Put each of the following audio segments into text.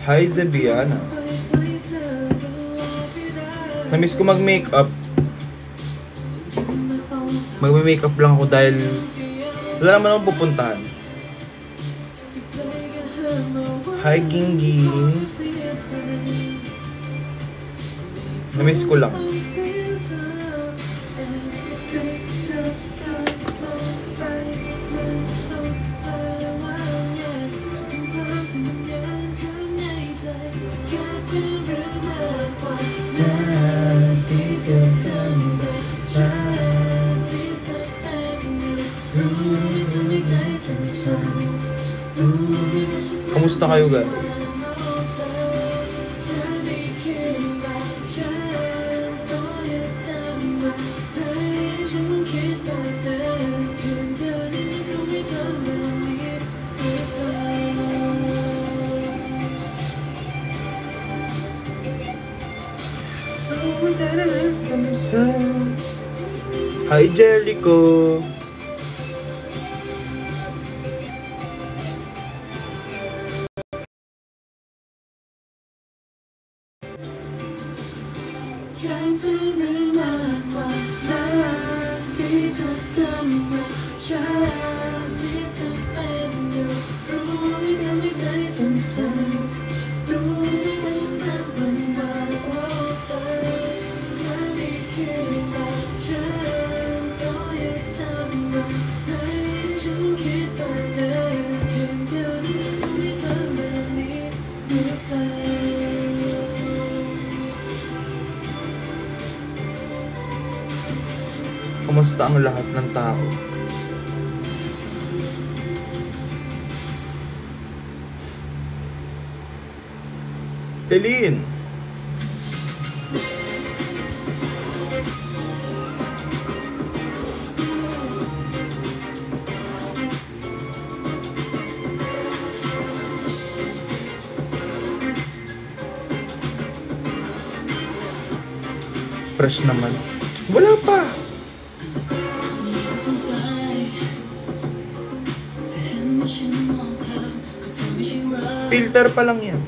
Hi, Zebiana. Namiss ko mag-makeup. Mag-makeup lang ako dahil wala naman akong pupuntahan. Hi, Gingging. Namiss ko lang. Kamusta kayo, guys? Hi, Jericho. Kumusta ang lahat ng tao? Telin! Fresh naman. Wala pa! Filter pa lang yan.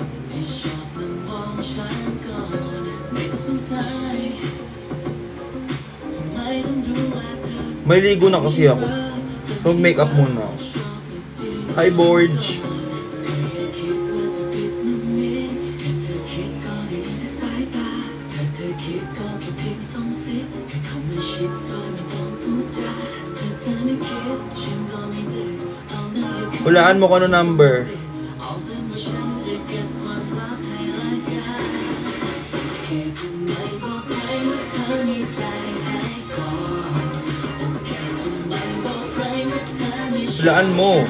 May ligo na kasi ako. So make-up muna ako. Hi, Borge. Hulaan mo kung ano number. Hulaan mo.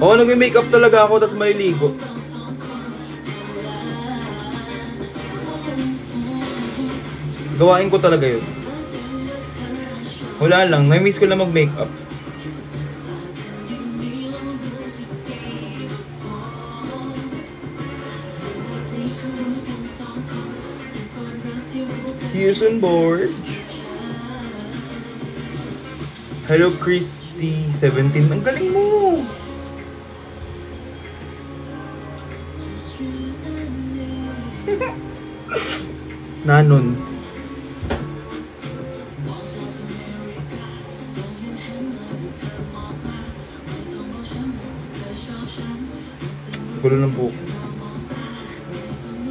Oo, nag-makeup talaga ako, tapos maliligo. Gawain ko talaga yun. Wala lang, may-miss ko lang mag-makeup. See you soon, Borge. Hello, Christy 17. Ang galing mo! Nanon. Gulo ng buhok.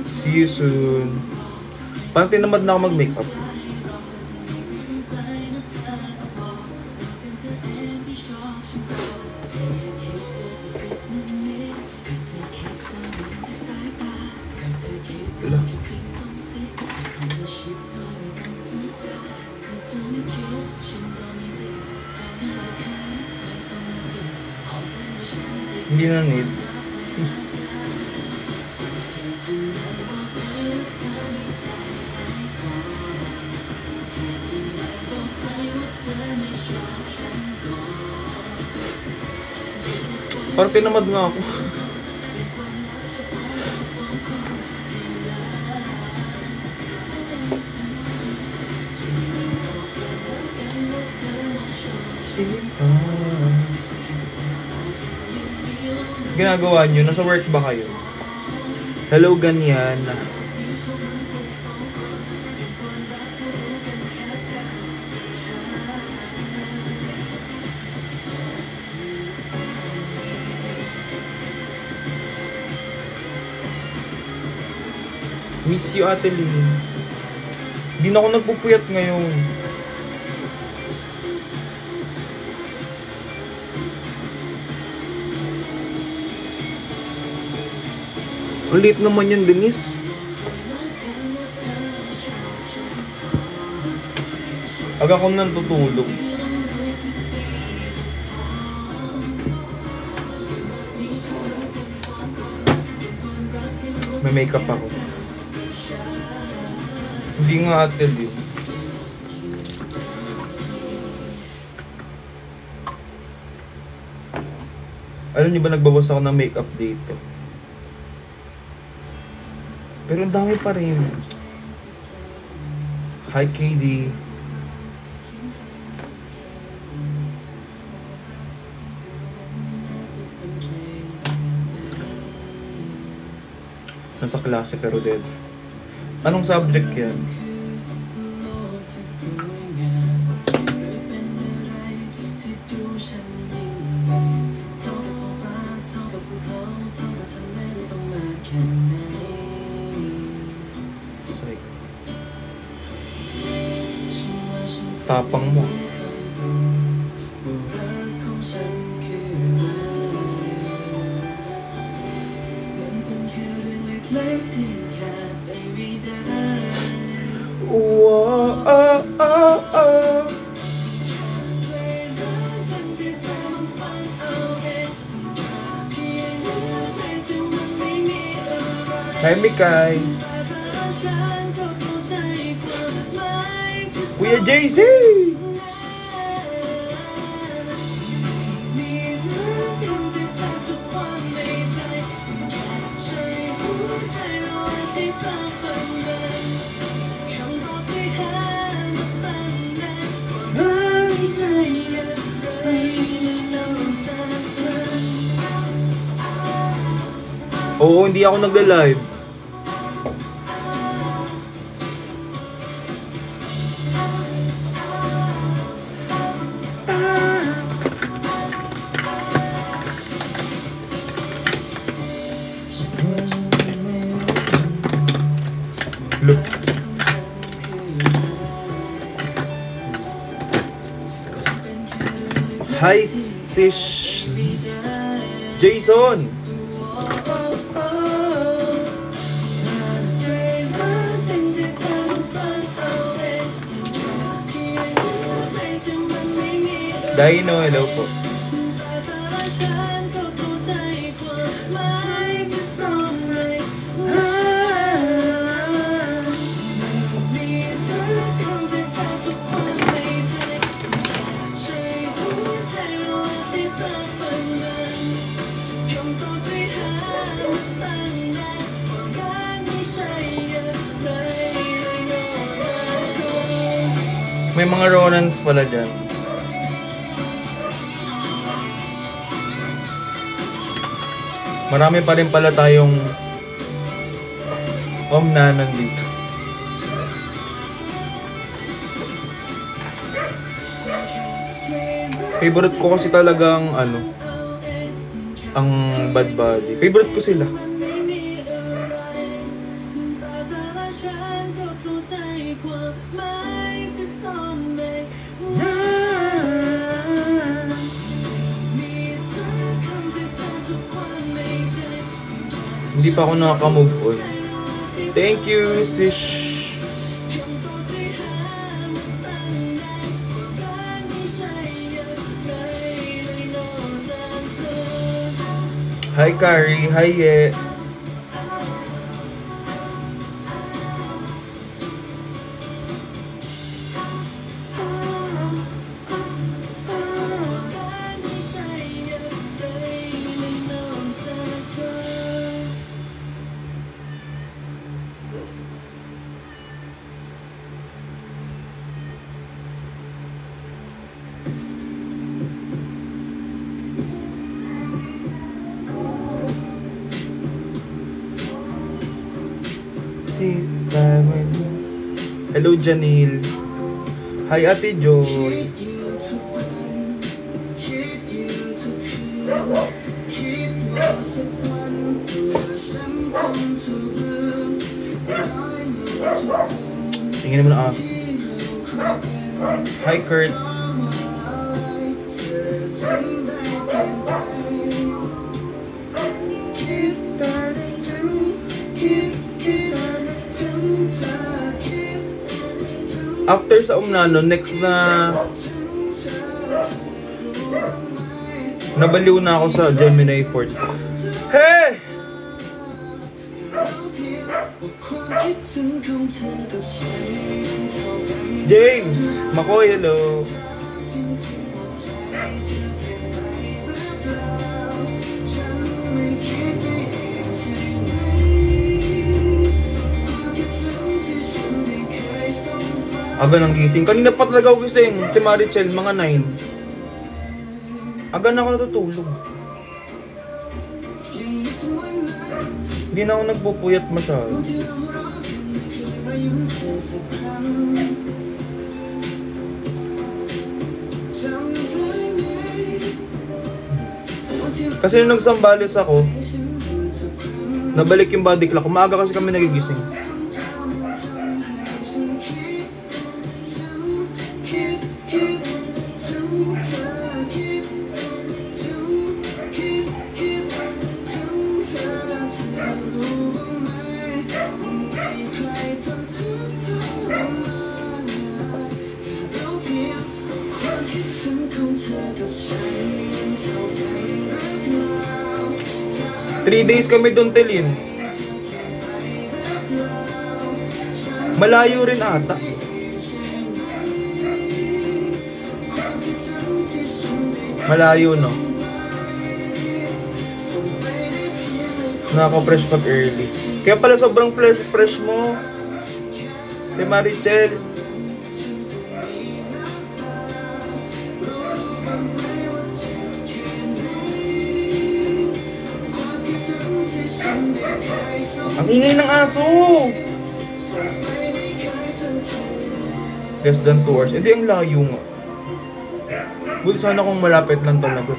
See you soon. Parang tinamad na ako mag-makeup. Hindi na need. Parang tinamad nga ako. ginagawa nyo? Nasa work ba kayo? Hello, ganyan. Miss you, Ate Lee. Di na ako nagpupuyat ngayon. Ulit naman yun, Denise. Aga ko nang tutulog. May makeup ako. Hindi nga, Ate Lee. Alam niyo ba nagbawas ako ng makeup dito? Pero ang dami pa rin. Hi, KD. Nasa klase pero dead. Anong subject yan? Tapang mo. Hi, Mikay. Kuya JC! Oo, hindi ako nagla-live. Look. Hi, sis Jason. Dino, hello po. May mga Ronans pala dyan. Marami pa rin pala tayong na nandito. Favorite ko kasi talagang ang Bad Buddy. Favorite ko sila. Hindi pa ako nakaka-move on. Thank you, sis. Hi, Kari. Hi, Ye. Hello, Janil. Hi, Ate Joy. Tingin mo na Hi, Kurt. After sa Umnano, next na nabaliw na ako sa Gemini 4. Hey! James! Makoy, hello! Aga ng gising. Kanina pa talaga ako gising. Si Marichel, mga 9. Aga na ako natutulog. Hindi na ako nagpupuyat masyado. Kasi nung nagsambalis ako, nabalik yung body clock. Maaga kasi kami nagigising. Three days kami doon, Telin. Malayo rin ata. Malayo, no? Nakaka-fresh pag early. Kaya pala sobrang fresh mo. Si Marichel. Ang ingay ng aso! Less than 2 hours. Hindi, ang layo nga. Good, sana kung malapit lang talaga.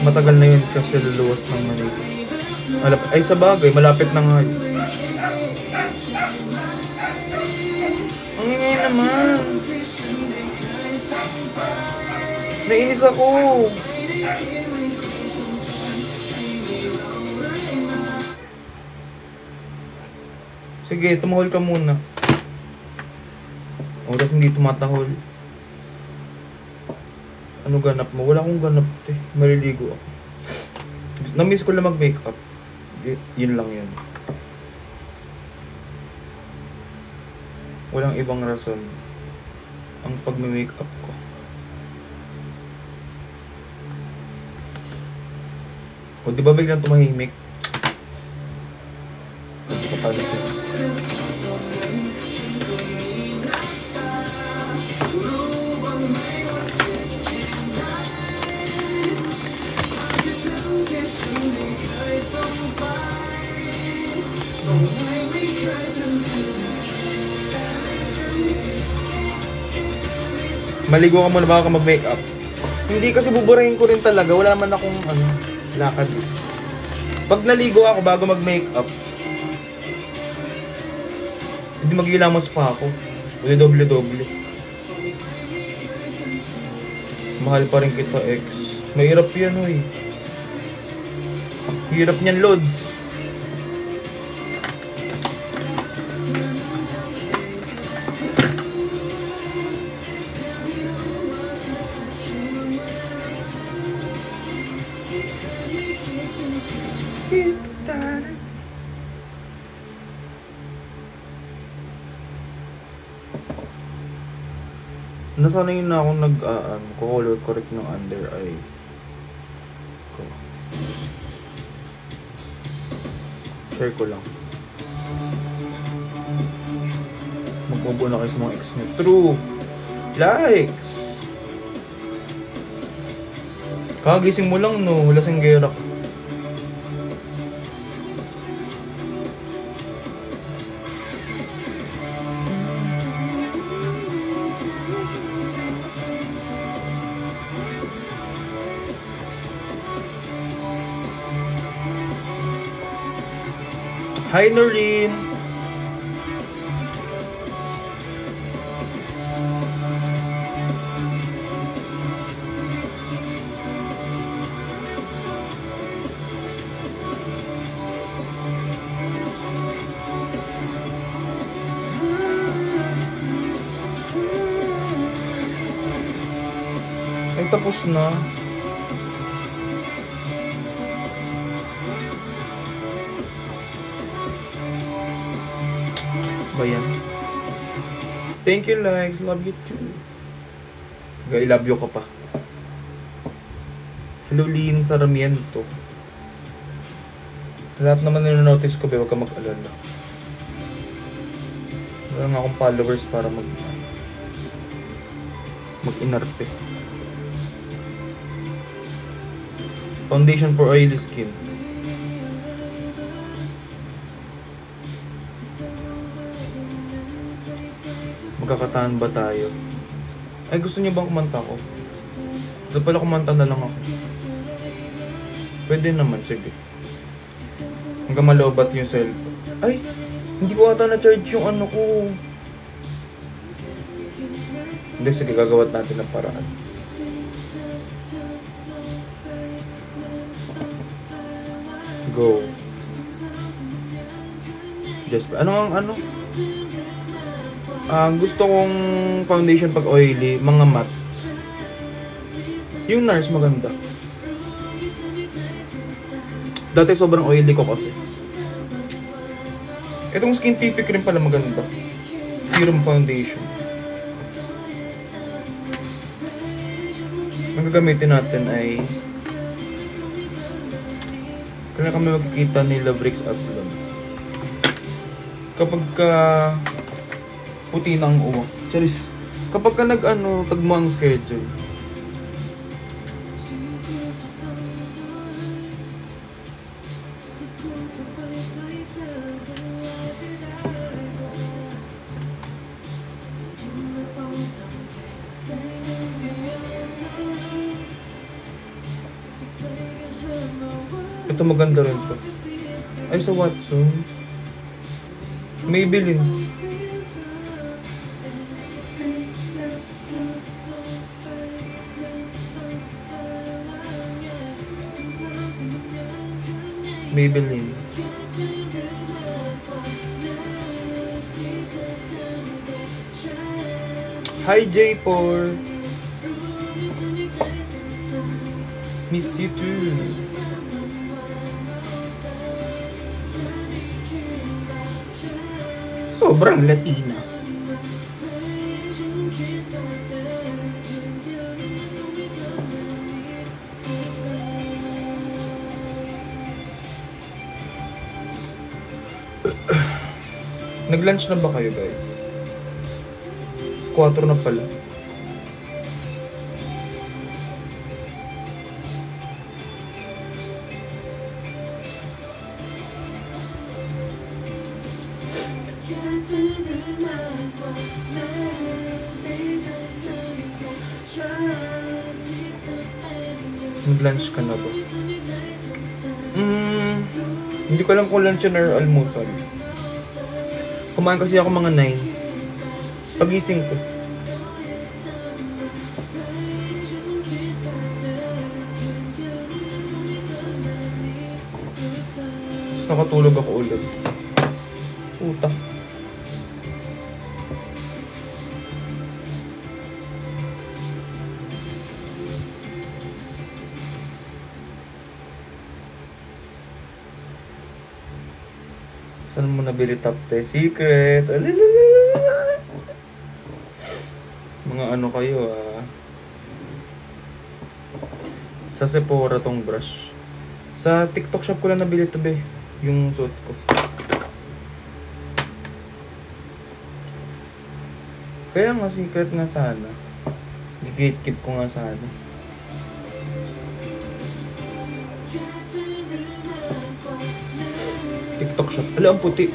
Matagal na yun kasi luluwas ng Manila. Ay, sa bagay, malapit na nga yun. Ang ingay naman. Nainis ako. Sige, tumahol ka muna. Oras hindi tumatahol. Ano ganap mo? Wala akong ganap eh. Maliligo ako. Na-miss ko lang mag-makeup. Yun lang yun. Walang ibang rason ang pag-makeup ko. O di ba biglang tumahimik? Ito pa pala siya. Maligo ka muna bago ka mag-makeup. Hindi kasi buburahin ko rin talaga. Wala naman akong lakad. Pag naligo ako bago mag-makeup, hindi maghilamos pa ako. Hindi doble-doble. Mahal pa rin kita, ex. Mahirap yan, oy. Hirap niyan, Lods. Nasanay na akong color correct ng under eye ko. Share ko lang. Bubuo na kayo sa mga ex nyo. True. Likes. Kagising mo lang, no? Lasinggera ka. Hi, Noreen! Ay, tapos na. Ba yan? Thank you, likes. Love you too. I love you ka pa. Hello, Lynn Sarmiento. Lahat naman nilinotice ko, huwag ka mag-alala. Wala nga akong followers para mag-inarte. Foundation for oily skin. Magkakataan ba tayo? Ay, gusto niyo bang kumanta ko? Doon pala kumanta na lang ako. Pwede naman, sige. Hanggang malobat yung cellphone. Ay! Hindi ko ata na-charge yung ano ko. Hindi, sige, gagawat natin ng paraan. Go. Just, ano? Gusto kong foundation pag oily, mga matte. Yung NARS maganda. Dati sobrang oily ko kasi. Itong Skintific rin pala maganda. Serum foundation. Ang gagamitin natin ay kaya kami magkikita ni Labrix at Lon. Kapag ka puti ng uwak. Charis. Kapag ka tagmo ang schedule. Ito maganda rin to. Ay, sa Watsons. Maybelline. Maybelline. Hi, J4. Miss you too. Sobrang Latina. Nag-lunch na ba kayo, guys? 4 na pala. Nag-lunch ka na ba? Hindi ko alam kung lunch yun or almusal. Kumain kasi ako mga 9. Pagising ko. Tapos nakatulog ako ulit. Puta. Saan mo nabili top 10? Secret! Alalalala. Mga ano kayo Sa Sephora tong brush. Sa TikTok shop ko lang nabili to be. Yung suit ko. Kaya nga, secret nga sana. I-gatekeep ko nga sana. TikTok shop. Ala, ang puti.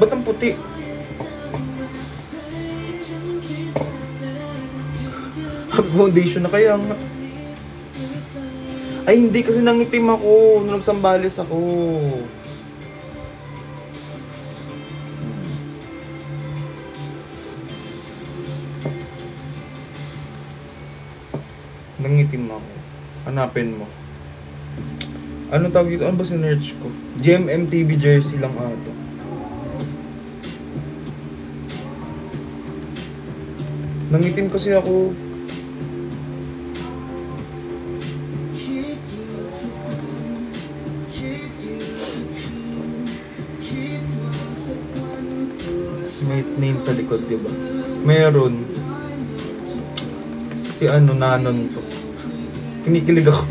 Ba't ang puti? Foundation na kaya nga. Ay, hindi kasi nangitim ako nung nagsambales ako. Nangitim ako. Hanapin mo. Anong tawag dito? Ano ba sinerch ko? GMMTV jersey lang ata. Nangitim kasi ako. May name sa likod, diba? Meron. Si ano, nanon to. Kinikilig ako.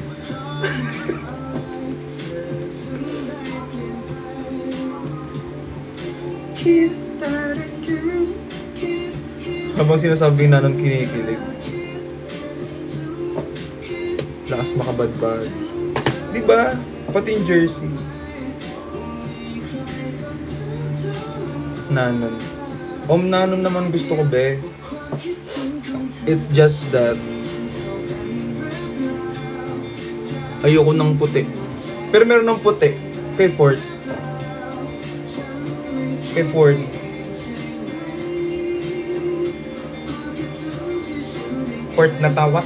Habang sinasabi nanon kinikilig. Lakas makabadbad. Diba? Pati yung jersey. Nanon. Nanon naman gusto ko, be. It's just that ayoko ng puti. Pero meron ng puti kay Ford. Kay Ford. Ford na tawa.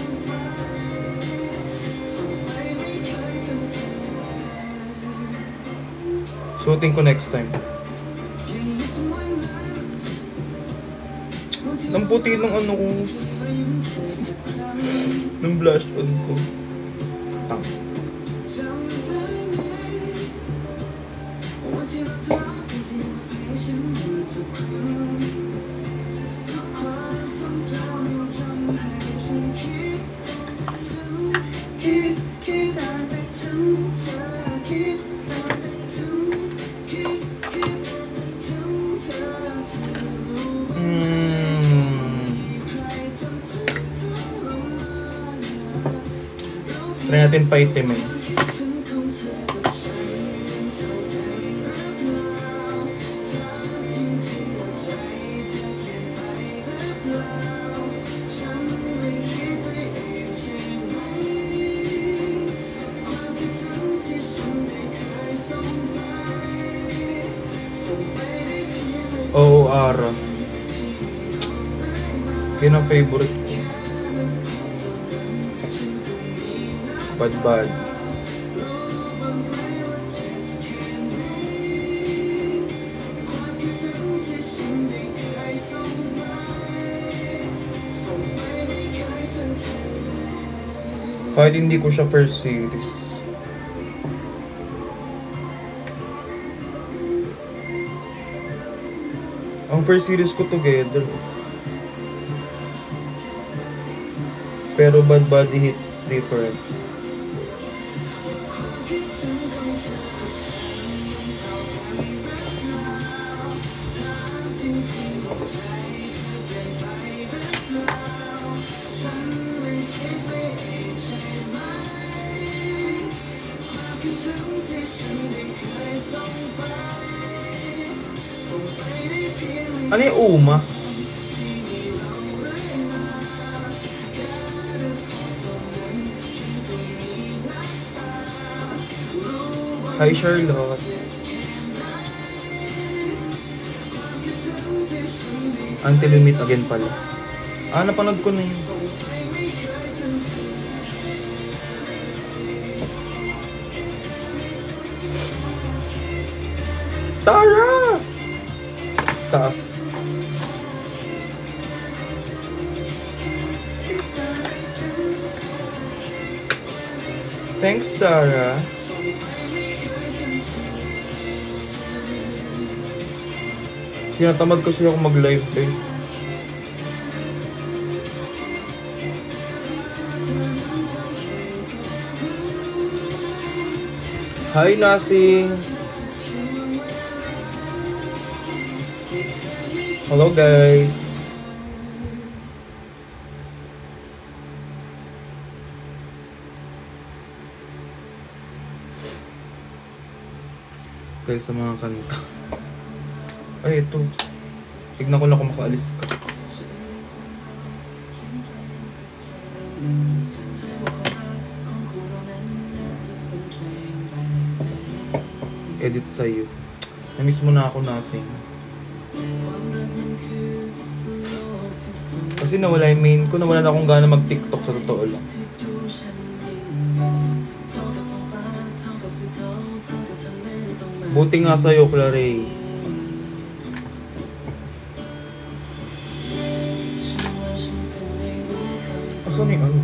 Suotin ko next time. Ang puti ng ano ko. Ng blush on ko. Try natin paitimin. Oo, Ara. Yan ang favorite ko. Bad. Kahit hindi ko siya first series. Ang first series ko together. Pero Bad Buddy hits different. Ano yung Uma? Hi Charlotte. Anti-limit again pala. Napanood ko na yun. Tara! Taas. Thanks, Tara. Tinatamad kasi ako mag-live eh. Hi, nothing. Hello, guys. Dahil sa mga kanta. Ay, ito. Tignan ko lang kung makaalis ka. Edit sa'yo. Namiss mo na ako, nothing. Kasi nawala yung main ko. Nawala na akong gana mag-TikTok sa totoo lang. Buti nga sa'yo, Claray. Asan yung ano?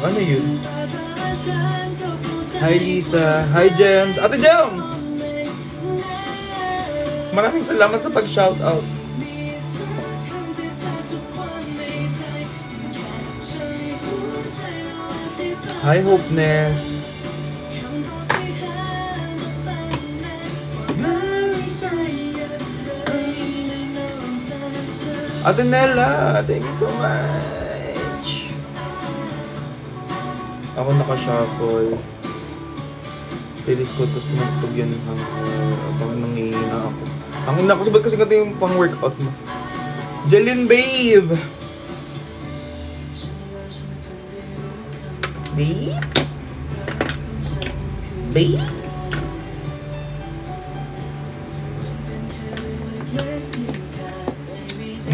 Ano yun? Hi Lisa. Hi Gems. Ate Gems! Maraming salamat sa pag-shoutout. Hi Hopeness. Ate Nella, thank you so much. Ako naka-shuffle. Playlist ko, tapos tumutog yan habang nangihina ako. Ang nakasabot kasi ganito yung pang-workout mo. Jeline Babe! Babe? Babe?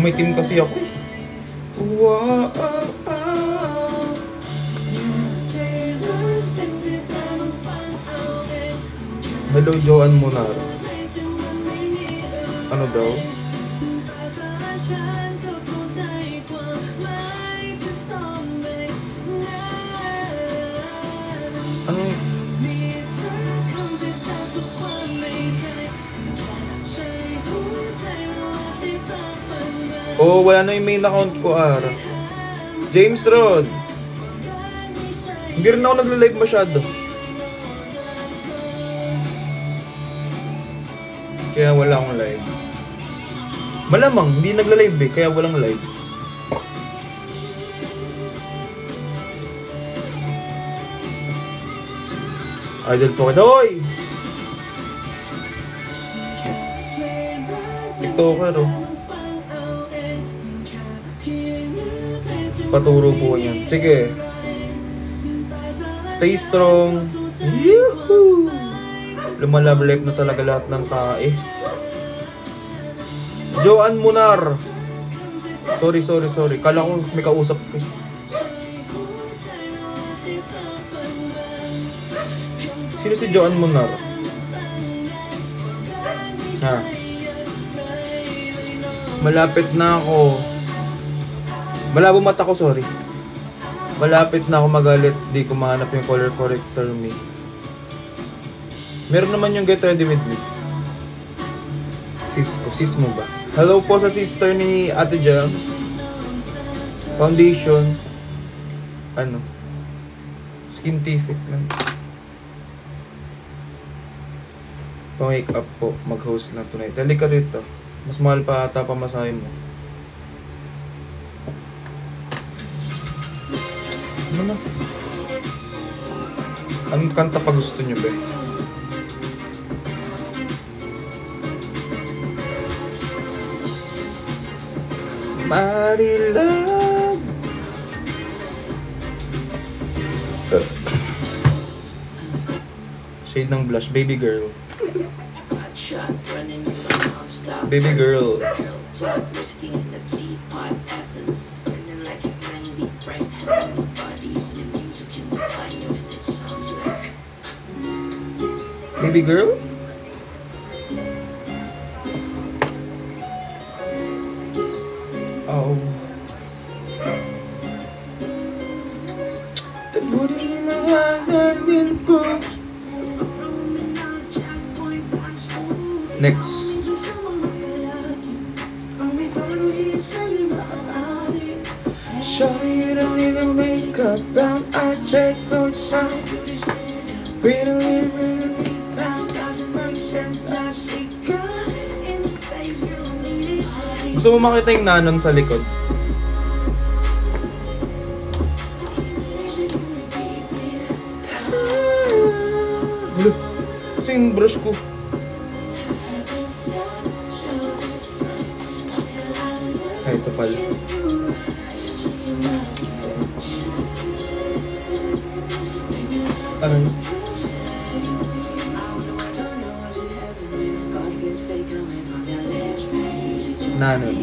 May team kasi ako eh. Wow! Hello, Joanne Munar. Ano daw? Ano? Oh, wala na yung main account ko, Ara. James Rod. Hindi rin ako nagla-live masyado. Kaya wala akong live. Malamang, hindi nagla-live eh, kaya walang live. Idol po kita. Hoy! TikToker oh. Paturo po yan. Sige. Stay strong. Yuhuu! Lumalablep na talaga lahat ng tae. Joanne Munar. Sorry. Kala ko may kausap ko. Sino si Joanne Munar? Ha? Malapit na ako. Malabo mata ko, sorry. Malapit na ako magalit. Di ko mahanap yung color corrector me. Meron naman yung get ready with me. Sis mo ba? Hello po sa sister ni Ate Jams. Foundation. Ano? Skintific lang. Pa-make up po. Mag-host lang tonight. Halika rito. Mas mahal pa ata pamasahe mo. Ano na? Anong kanta pa gusto nyo ba? Marilag. Shade ng blush, baby girl. Baby girl. Baby girl? Oh. ko. Next. Shawty, you don't need a makeup brown. I check those sound. Pretty little brown doesn't make sense. Gusto mo makita yung nanon sa likod? Kasi yung brush ko. Ay, ito pala. Ano yun? Nanon.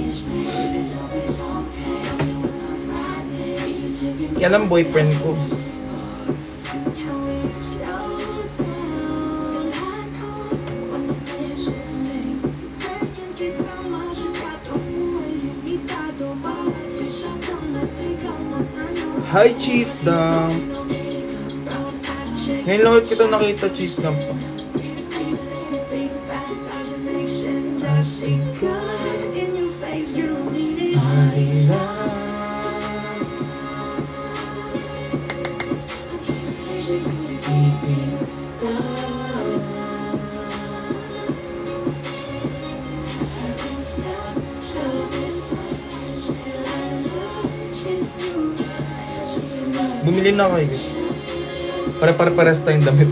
Yan ang boyfriend ko. Hi, Cheese Dump! Ngayon lang ulit kita nakita, Cheese Dump. Bumili na kayo. Pare-pares tayong damit.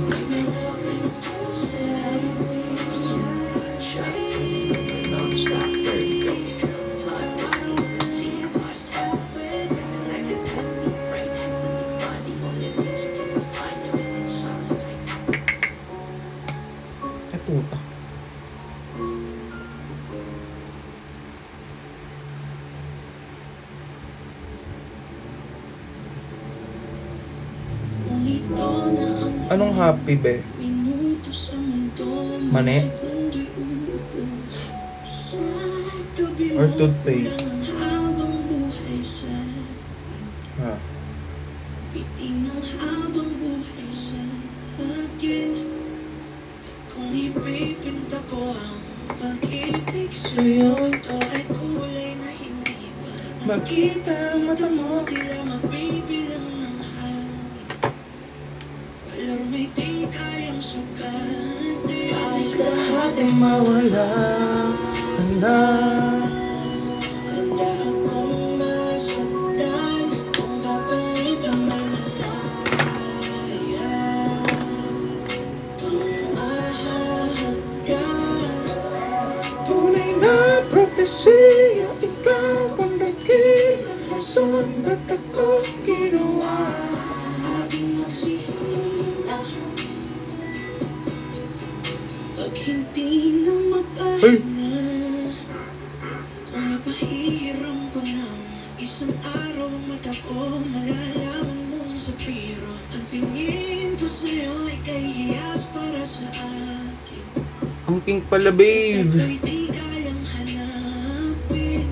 Ay, puta. Anong happy, be? Mani? Or toothpaste? Ha? Sa'yo ito ay kulay na hindi pa makita ang mata mo. Tila mabibilang ng hangin. Walang may di kayang sukatin. Kahit lahat ay mawala na. Handa akong masaktan kung kapalit ang malaya. Kung mahahagkan tunay na propesya, ikaw ang dakilang rason ba't ako ginawa. Aking magsihina pag hindi na mapahinga. Kung ipahiram ko ng isang araw ang mata ko, malalaman mong sa piro. Ang tingin ko sa'yo ay kahiyas para sa akin. Ang pink pala, babe. Ito'y di kayang hanapin.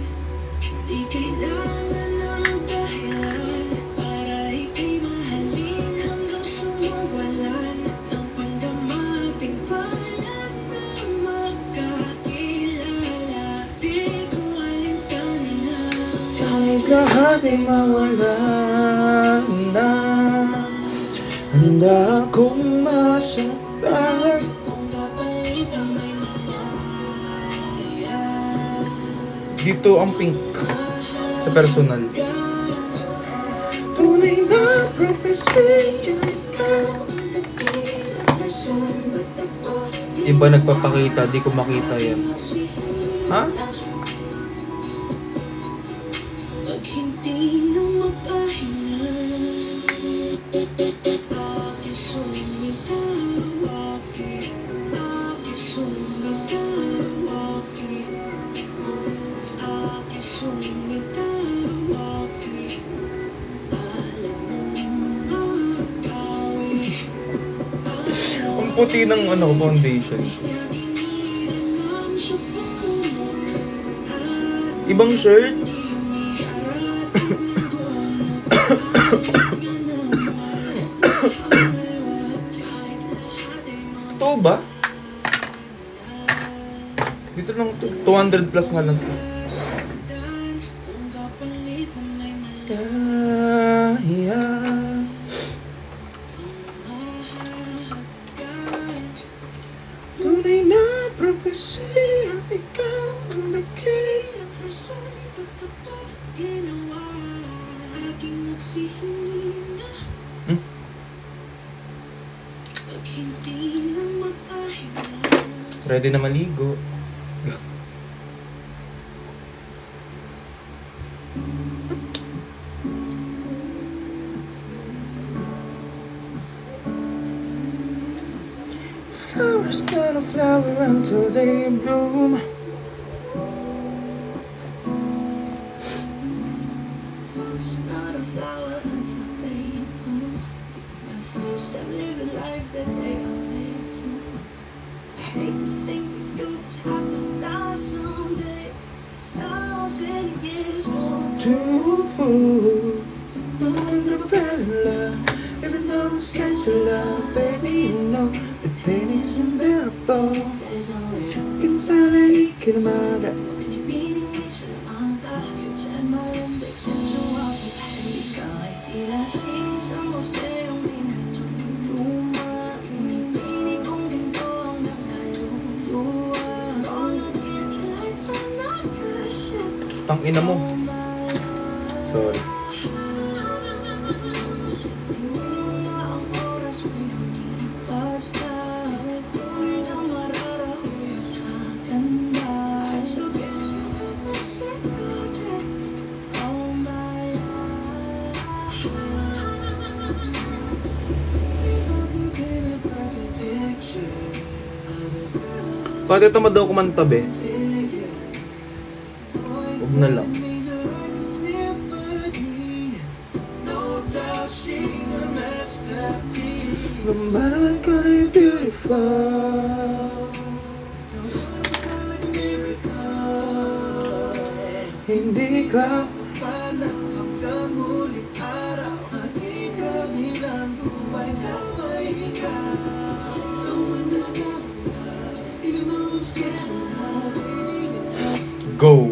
Di kailangan ng dahilan para ika'y mahalin hanggang sa mawalan ng pandamating pangalan na magkakilala. Di ko alintana kahit lahat ay mawala na. Handa akong masaktan kung kapalit ang may malaya. Dito ang pink sa personal. Tunay na propesya, ikaw ang dakilang rason ba't ako iba nagpapakita, di ko makita yan. Ha? Pag hindi na mapahinga. Bakit sumigaw, bakit? Bakit sumigaw, bakit? Bakit sumigaw, bakit? Alam mong magkawi. Ang puti ng foundation. Ibang shirt? Totoo ba? Dito lang to. 200 plus nga lang to. Tunay na propesya, ikaw ang nagkay ng rason, pagkapag ginawa, aking nagsihina. Pag hindi na magpahinga. Ready na maligo. Flowers not a flower until they bloom. Flowers not a flower until they bloom. My first time living life that they are made through. I hate to think that you just have to die someday. 1,000 years won't do. No one never fell in love, even though it's kinds of love, baby, you know. The pain is unbearable. Inside I can mother. Tangina mo. Sorry. Bakit tamad daw kumantabi? Huwag na lang. No matter what kind of beautiful, hindi ka papanap hanggang huling araw. At ikabilang buhay kamay ikaw. Go!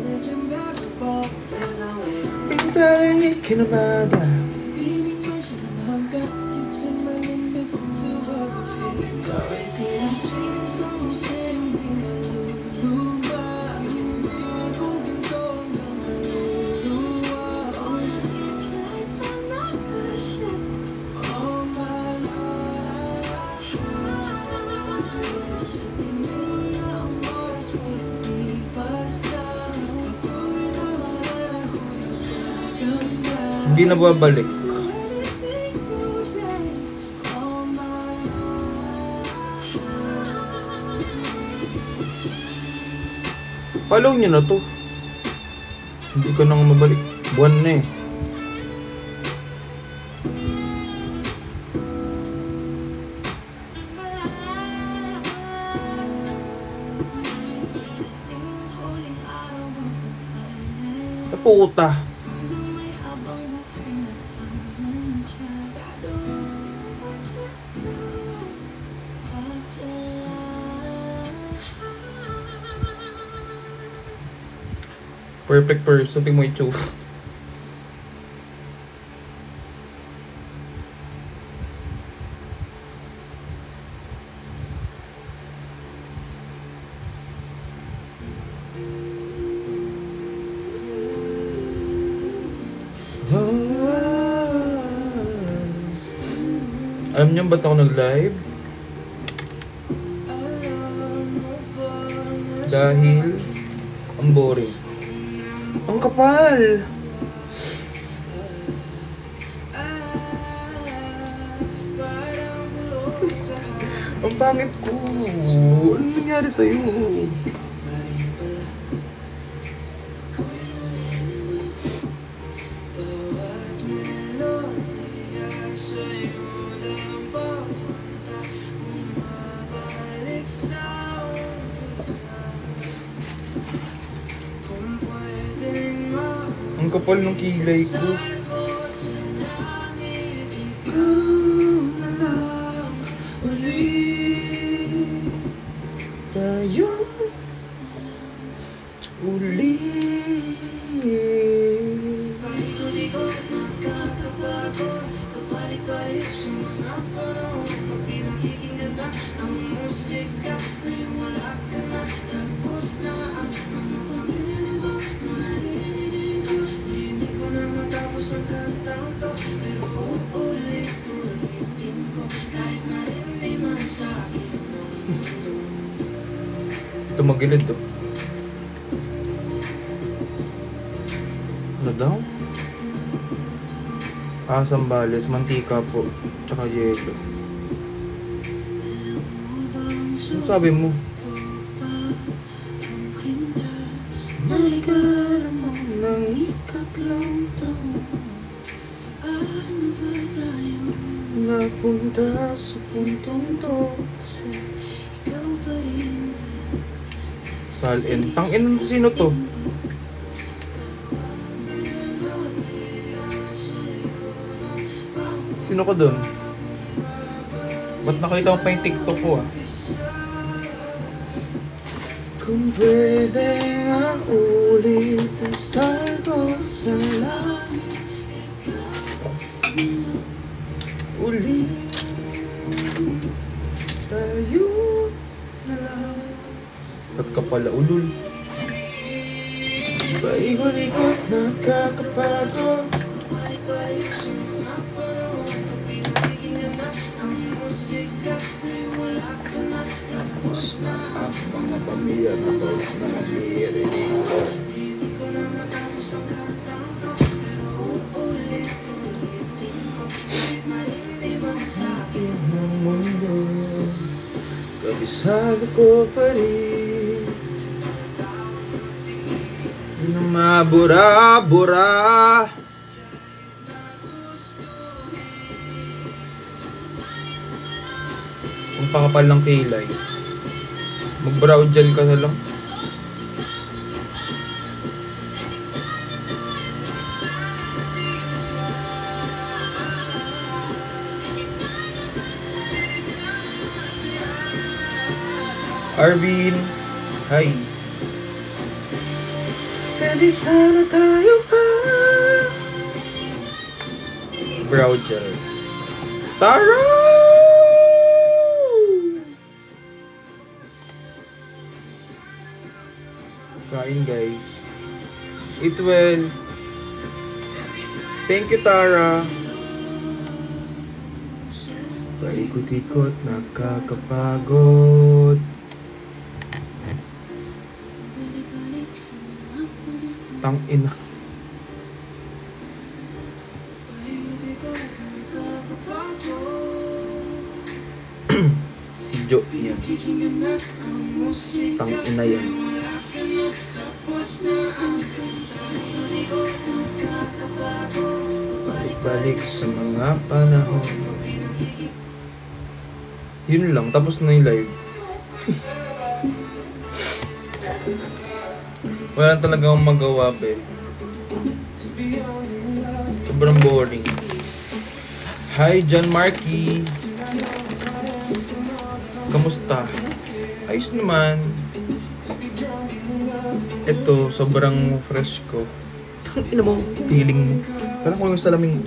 Pinsaray kinamada. Hindi na babalik. Follow nyo na to. Hindi ko nang mabalik. Buwan na eh. Puta. Perfect person, tingin mo itsura. Alam niyo ba't ako nag-live? Dahil ang boring. Ang kapal! Ang pangit ko! Ano nangyari sa'yo? Ang kapal ng kilay ko. Ikaw na lang ulit. tayo uli. Paikot-ikot nagkakapagod, pabalik-balik sa mga panahon. Pag pinakikinggan na ang musika, ngayon wala ka na, tapos na ang mga pamilya na naririnig ko. Hindi ko na matapos ang kantang to, pero uulit-ulitin ko, kahit narinig man sa akin ng mundo. Tumagilid to. Ano daw? Sambales, mantika po, tsaka yelo. Ano sabi mo? Naligaran mo ng ikatlong taon. Ano ba tayo napunta sa puntong to? Ikaw pa rin. Salin. Tangin, sino to? Sino ka dun? Ba't nakita mo pa yung TikTok ko ah? Kung pwede nga ulit ang star ko sa langit, ulit tayo na lang. Ba't ka pala ulul? Paikot-ikot nakakapagod. Balik-balik sa mga panahon. Pag pinakikinggan na ang musika, ngayon wala ka na, tapos na ang Mga pamilya na to na naririnig ko. hindi ko na matapos ang kantang to, pero uulit-ulitin ko, kahit marinig man sa akin. Ng mundo, kabisado ko pa rin. Di na mabura-bura. Kung pakapal ng kilay, mag-brow gel ka na lang. Arvin, hi. Pwede sana tayo pa. Brow gel. Tara! Kain guys. Eat well. Thank you, Tara. Paikot-ikot, nakakapagod. Balik-balik sa mga panahon. Tangina. Paikot-ikot nagkakapagod. Si Jo yan. Pinakikinggan na ang musika, Tangina yan. wala ka na, tapos na ang kanta. Paikot-ikot nagkakapagod. Balik-balik sa mga panahon. Yun lang, tapos na yung live. Wala talaga akong magawa, be. Sobrang boring. Hi, John Marky. Kamusta? Ayos naman. Ito, sobrang fresh ko. Tangina mo, feeling mo. Parang ko yung salaming.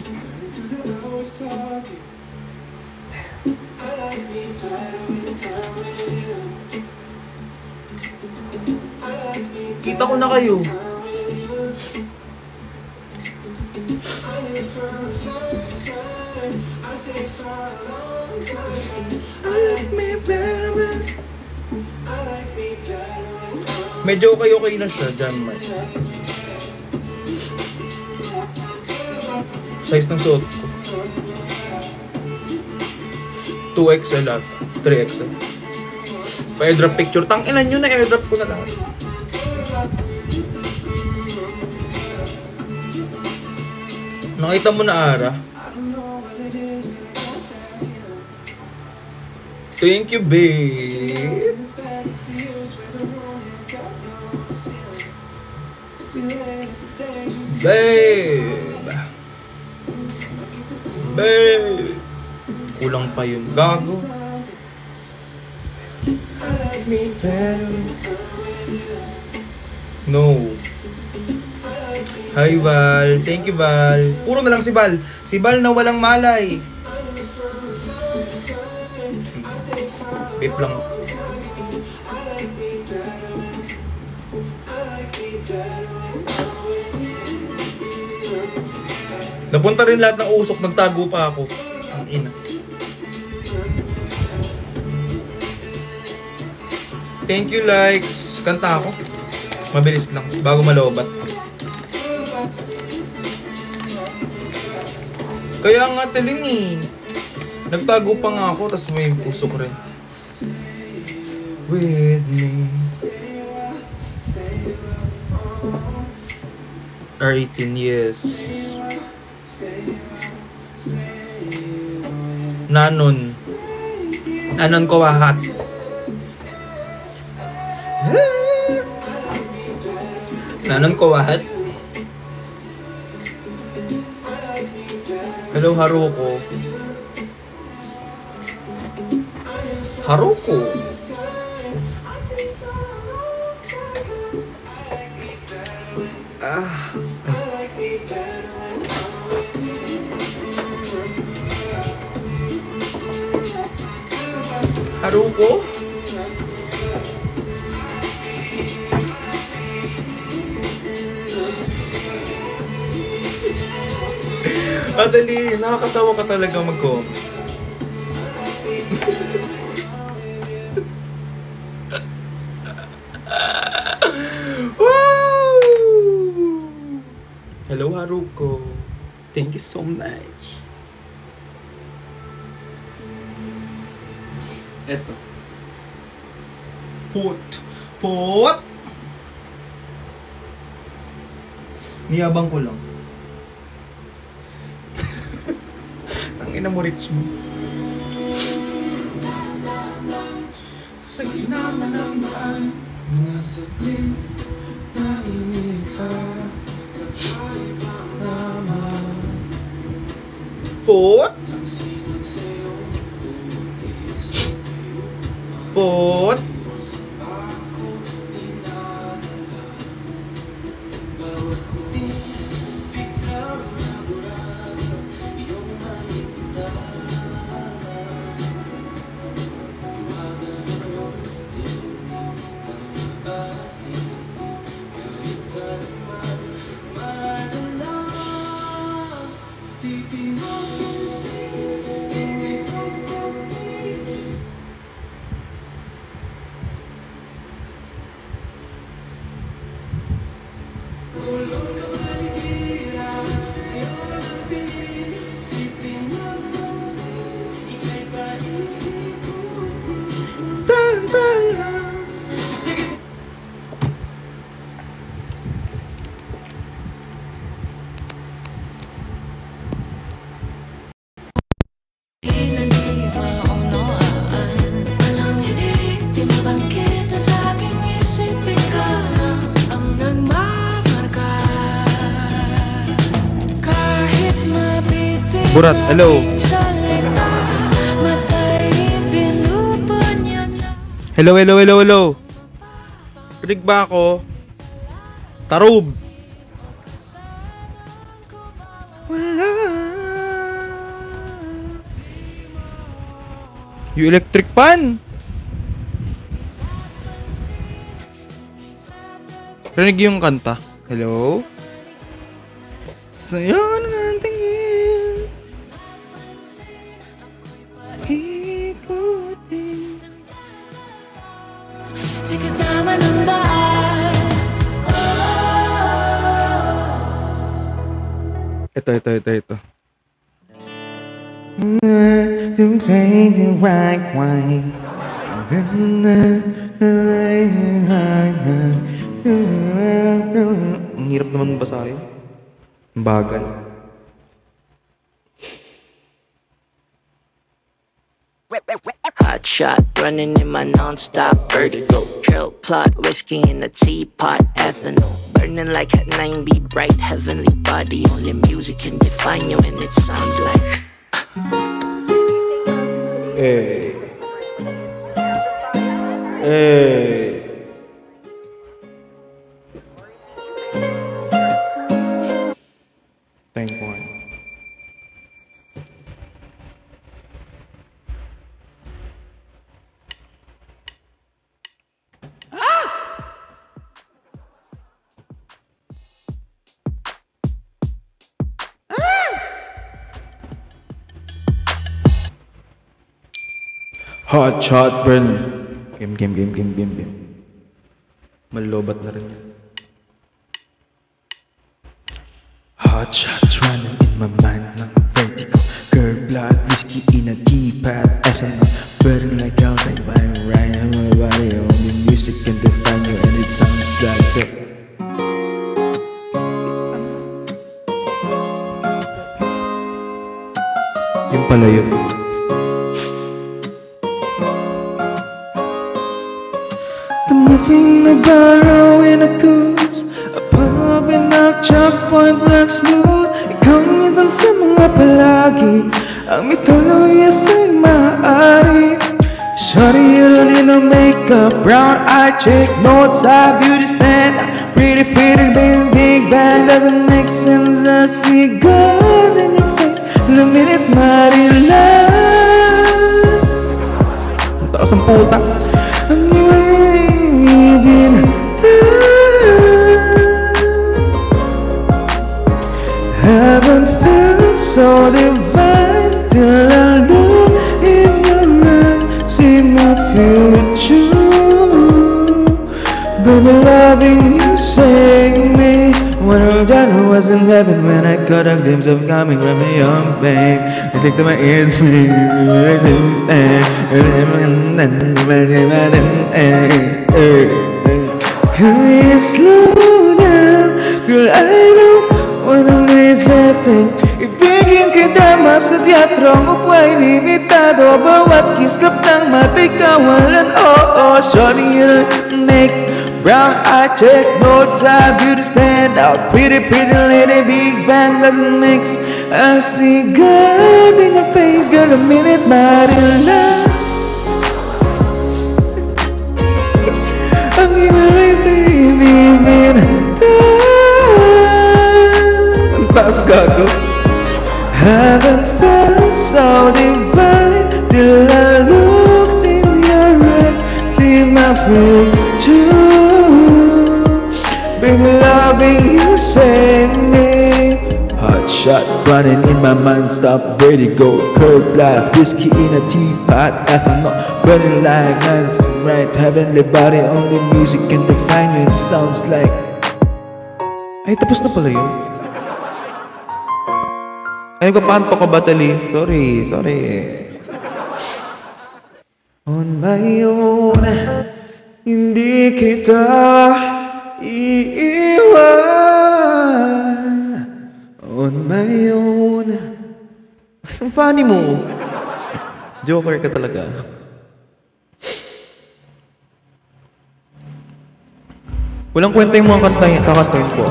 Kita ko na kayo. Medyo okay na siya, John Mark. Size ng suot ko. 2XL at 3XL. Pa-airdrop picture. Tanginan nyo na airdrop ko na lahat. Nakita mo na, Ara? Thank you, babe. Babe. Babe. Kulang pa yun. Gago. me better. No. Hi Val, thank you Val. Puro na lang si Val. Si Val na walang malay. Beep lang. Napunta rin lahat ng usok, nagtago pa ako. Ang ina. Thank you likes. Kanta ako. Mabilis lang, bago malobat. Kaya nga Telin eh. Nagtago pa nga ako, tas may usok rin. With me. R18, yes. Nanon. Nanon ko wahat. Nanon ko wahat. Hello Haruko. Haruko. Ah. Haruko? Adali, nakakatawa ka talaga mag-comment. Hello Haruko. Thank you so much. Eto. Pot. Niyabang ko lang. Ang ina mo rich mo. Sa ginaman ng daan, mga satin na inika, kakaibang naman. Pot. Pot. Burat, hello. Hello. Rinig ba ako? Tarub. Wala. You electric pan. Rinig yung kanta. Hello? Sa'yo na tingin. Ikutin. Sige naman ang daan. Ito. To play the right way. Ang hirap naman basahin. Bagal. Hot shot, running in my non-stop vertigo. Trail plot, whiskey in the teapot, ethanol. Burning like a 9B, bright heavenly body. Only music can define you and it sounds like Hey. Hey. Thank you. Hot shot, Bren. Game. Malobat na rin yan. Hot shot running in my mind like a vertigo. Girl, blood, whiskey in a teapot. As I'm burning like out, like I'm riding my body. Only music can define you, and it sounds like that. Yung pala yun. Nothing to borrow in a goose. A pop in a chalk point black smooth. Ikaw minsan sa mga palagi ang mituloy sa'y maaari. Shorty, you don't need no makeup. Brown eye chick, no side beauty stand. Pretty, big bang. Doesn't make sense. I see God in your face. Lumit marilan. Ang taas ang puta. Ang ibig haven't felt so divine till I look in your eyes, see my future. Baby, loving you, saving me. When I was in heaven, when I caught a glimpse of coming from a young babe. I stick to my ears, can we slow down? Girl, I don't wanna miss a thing. Ibigin kita sa teatrong upa'y limitado. Bawat kislap ng mata'y kawalan. Oh, shorty, you make brown eye check, notes I beauty stand out. Pretty lady, big bang doesn't mix. I see God in your face, girl, a minute, marilan. Ang ibig sa'yo, ibig Ang taas gago. haven't felt so divine till I looked in your eyes, see my future. Baby, loving you, save me. Hot shot running in my mind, stop vertigo. Curb life, whiskey in a teapot. Ethanol burning like knife. Right, heavenly body, only music can define you. It sounds like. Ay, tapos na pala yun. Ay, kapanto ka ba, Tali? Sorry. On my own, hindi kita iiwan. On my own. Ang funny mo. Joker ka talaga. Walang kwenta yung mga kakantahin ko.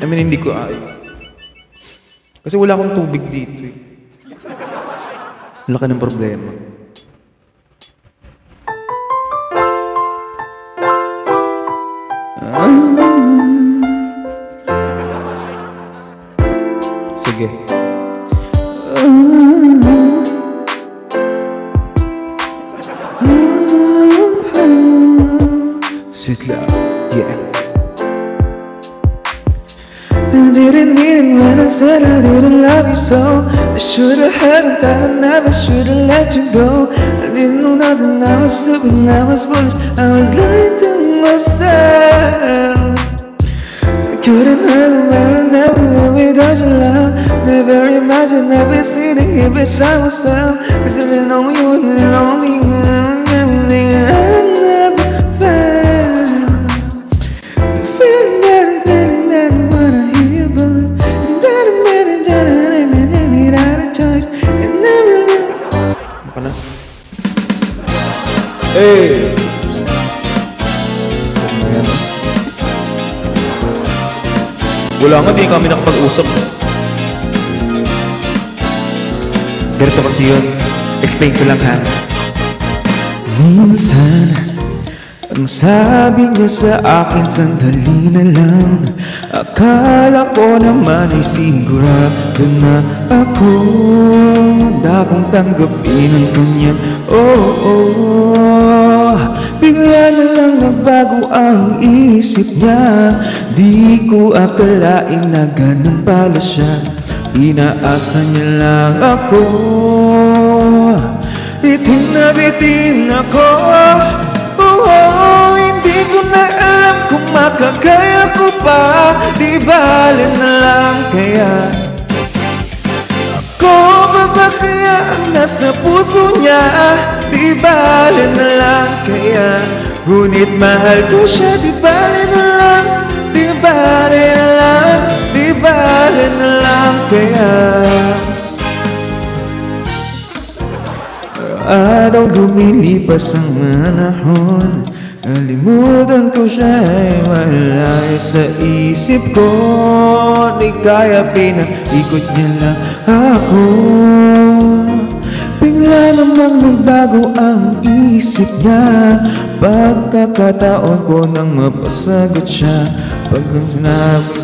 I mean, hindi ko kasi wala akong tubig dito eh. Laki ng problema. Sige. Sweet love, yeah. I didn't mean it when I said I didn't love you so. I should've hadn't, I never should've let you go. I didn't know nothing, I was stupid, I was foolish, I was lying to myself. I couldn't handle, never will without your love. Never imagined I'd be sitting here beside myself. If you didn't know me, you wouldn't know me. Everything I never felt. The feeling that I'm feeling that when I hear your voice. And that I'm getting done and I need out of choice. And never live. Baka na. Hey! Ayan. Wala nga, di kami nakapag-usap. Ganito kasi yun. Explain ko lang ha. minsan ang sabi niya sa akin, sandali na lang. Akala ko naman ay sigurado na ako. Handa kong tanggapin ang kanyang bigla na lang nagbago ang isip niya. Di ko akalain na ganun pala siya. Inaasa niya lang ako. Bitin na bitin ako. Hindi ko na alam kung makakaya ko pa. Di bale na lang kaya. Ako ba ba kaya ang nasa puso niya? Di bale na lang kaya. Ngunit mahal ko siya. Di bale na lang. Di bale na lang. Di bale na lang kaya. Araw lumilipas ang manahon. Nalimutan ko siya ay wala sa isip ko. Di kaya pinaikot niya lang ako. Bigla namang nagbago ang isip niya. Pagkakataon ko nang mapasagot siya. Pagkang sinabi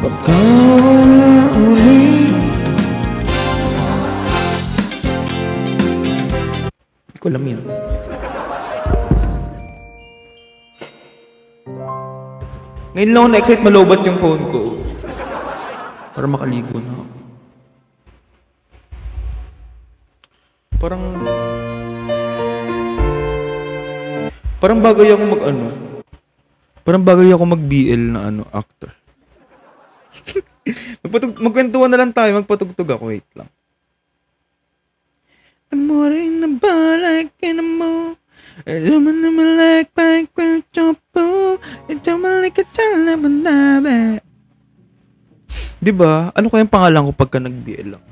pagkawala ulit. Ko alam yan. Ngayon lang ako na-excite, malobat yung phone ko. Para makaligo na ako. Parang bagay ako Parang bagay ako mag-BL na actor. Magkwentuhan na lang tayo, magpatugtog ako, wait lang. Amore na balik mo. Luman naman like bike chopo. Ito malik at tala banabe. Diba? Ano kayang pangalan ko pagka nag-BL lang?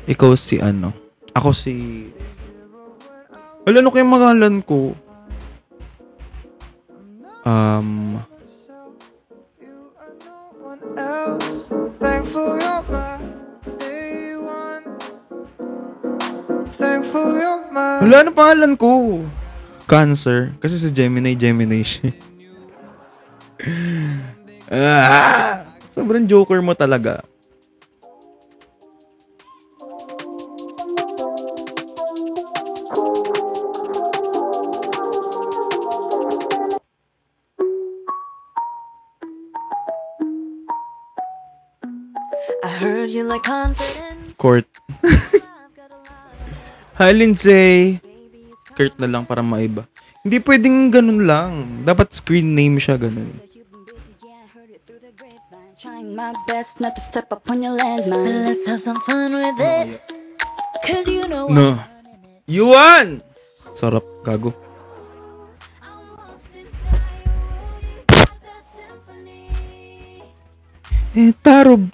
Ikaw si ano? Ako si... Ano kayang pangalan ko? Thankful you're my day one. Thankful you're my... Wala na pangalan ko. Cancer. Kasi si Gemini siya. Sobrang joker mo talaga. I heard you like confidence. Court. Hi, Lindsay. Kurt na lang para maiba. Hindi pwedeng ganun lang. Dapat screen name siya ganun. Trying my best not to step up on your landmine. Let's have some fun with it. Cause you know No. Yuan! Sarap, gago. Tarob.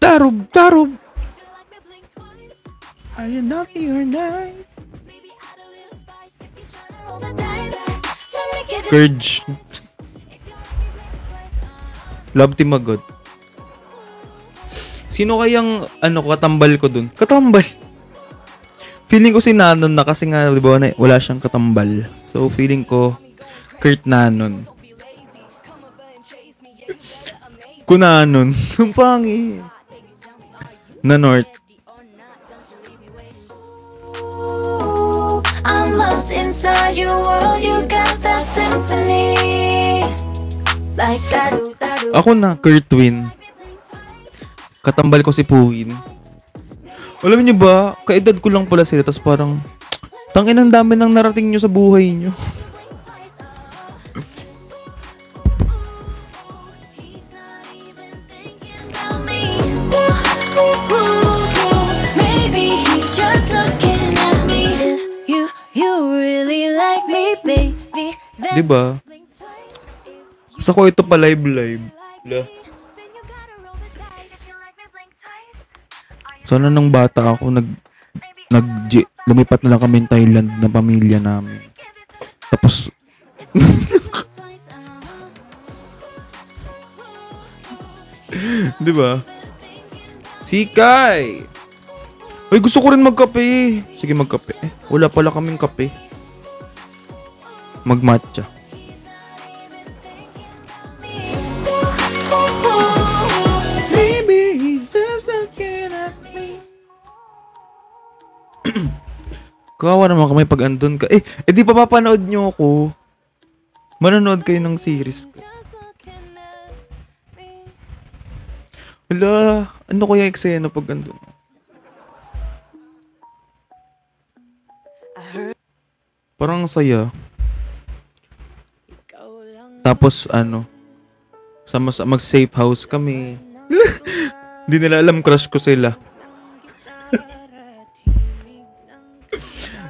Are you naughty or nice? Courage. Love Team Magod. Sino kayang katambal ko dun? Katambal. Feeling ko si Nanon na kasi nga di ba wala siyang katambal. So feeling ko Kurt Nanon. Kunanon. Ang pangit. Na North. I'm lost inside your world. You got that symphony. Like tattoo. Ako na, Kurt Twin. Katambal ko si Puwin. Alam niyo ba, kaedad ko lang pala sila, tas parang, tangin ang dami ng narating nyo sa buhay nyo. Maybe he's just looking at me. If you really like me, baby, then Diba? Sa ko ito pa live. Sana nung bata ako lumipat na lang kami in Thailand na pamilya namin. Tapos Diba? Si Kai! Ay, gusto ko rin magkape. Sige, magkape. Wala pala kaming kape. Magmatcha. Maybe he's just looking at me. Kawawa naman kami pag andun ka. Di pa papanood nyo ako. Manonood kayo ng series ko. Wala, ano kaya eksena pag andun? Parang ang saya. Tapos mag-safe house kami. Hindi nila alam crush ko sila.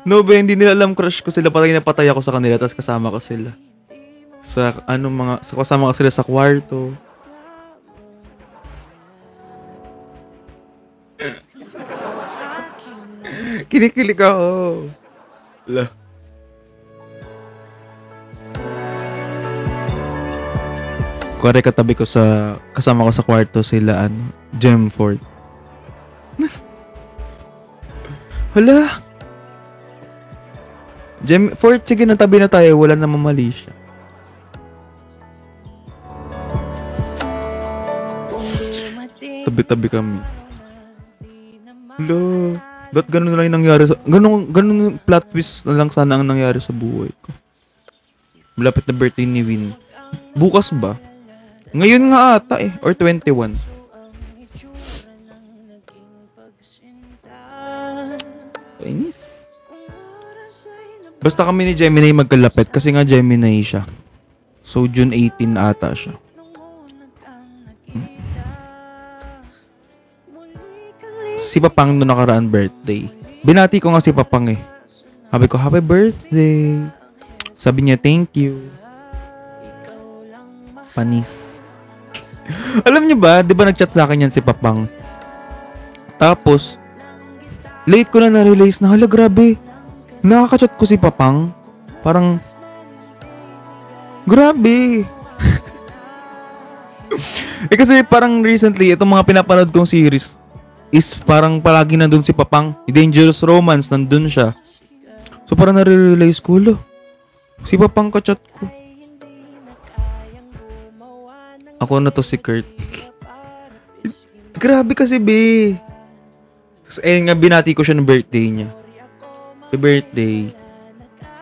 No, ba, hindi nila alam crush ko sila. Parang napatay ako sa kanila, tapos kasama ko sila. Kasama ko sila sa kwarto. Kinikilig ako. Wala. Kuwari katabi ko kasama ko sa kwarto sila, Gemford. Hala. Gemford, sige, natabi na tayo. Wala namang mali siya. Tabi-tabi kami. Hala. Ba't ganun na lang yung nangyari ganun plot twist na lang sana ang nangyari sa buhay ko. Malapit na birthday ni Win. Bukas ba? Ngayon nga ata or 21. Inis. Basta kami ni Gemini magkalapit kasi nga Gemini siya. So June 18 ata siya. Si Papang no nakaraan birthday. Binati ko nga si Papang eh. Sabi ko, happy birthday. Sabi niya, thank you. Panis. Alam niyo ba, di ba nag-chat sa akin yan si Papang? Tapos, late ko na na-realize na, hala grabe. Nakaka-chat ko si Papang. Parang, grabe. Kasi parang recently, itong mga pinapanood kong series, is parang palagi nandun si Papang. Dangerous Romance, nandun siya. So parang nare-realize ko, si Papang ka-chat ko. Ako na to si Kurt. Grabe kasi, be. Tapos nga, binati ko siya ng birthday niya. Happy birthday.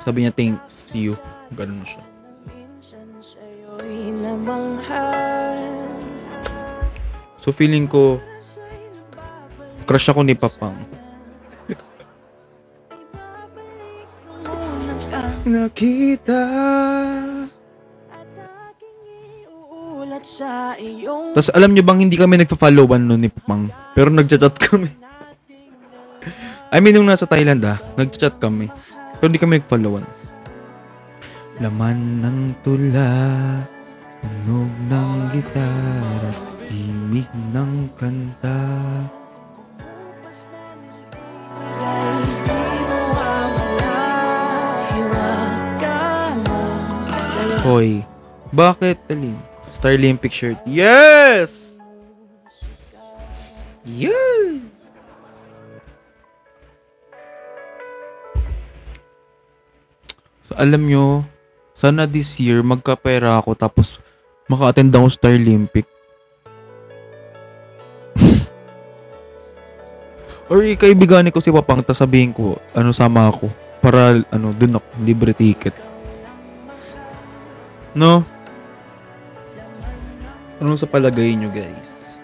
Sabi niya, thanks you. Ganun siya. So feeling ko, crush ako ni Papang. Nakita. Tapos alam nyo bang hindi kami nagpa-followan noon ni Papang? Pero nagchat-chat kami. I mean, nung nasa Thailand nagchat-chat kami. Pero hindi kami nag-followan. Laman ng tula, tunog ng gitara, himig ng kanta. Hoy, bakit, Alin? Starlympic shirt. Yes! Yes! So, alam nyo, sana this year, magkapera ako tapos maka-attend ako sa Starlympic. Or kaibiganin ko si Papang, tapos sabihin ko, sama ako. Para, dun ako, libre ticket. No? Ano sa palagay nyo, guys?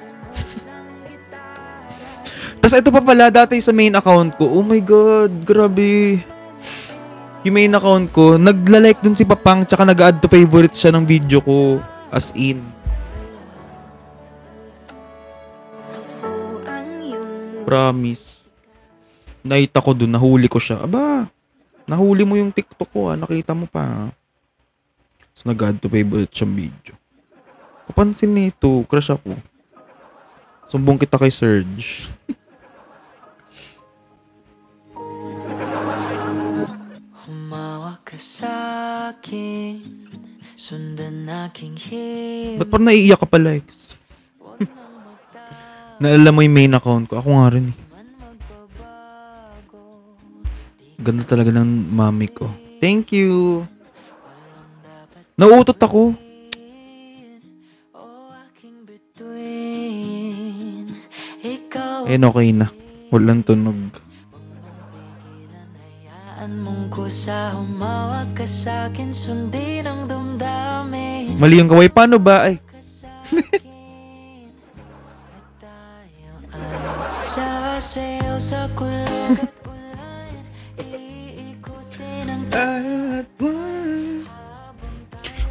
Tapos ito pa pala, dati sa main account ko, oh my god, grabe. Yung main account ko, nagla-like dun si Papang, tsaka nag-add to favorites siya ng video ko. As in. Promise. Nakita ko dun, nahuli ko siya. Aba, nahuli mo yung TikTok ko, nakita mo pa. Tapos nag-add to favorite siyang video. Kapansin nito, crush ako. Sumbong kita kay Serge. Humawak ka sa'kin, sundan aking himig. Ba't parang naiiyak ka pala, Lex? Naalala mo yung main account ko. Ako nga rin eh. Ganda talaga ng mami ko. Thank you. Nauutot ako. Ayun, okay na. Walang tunog. Mali yung kaway. Paano ba? Ay.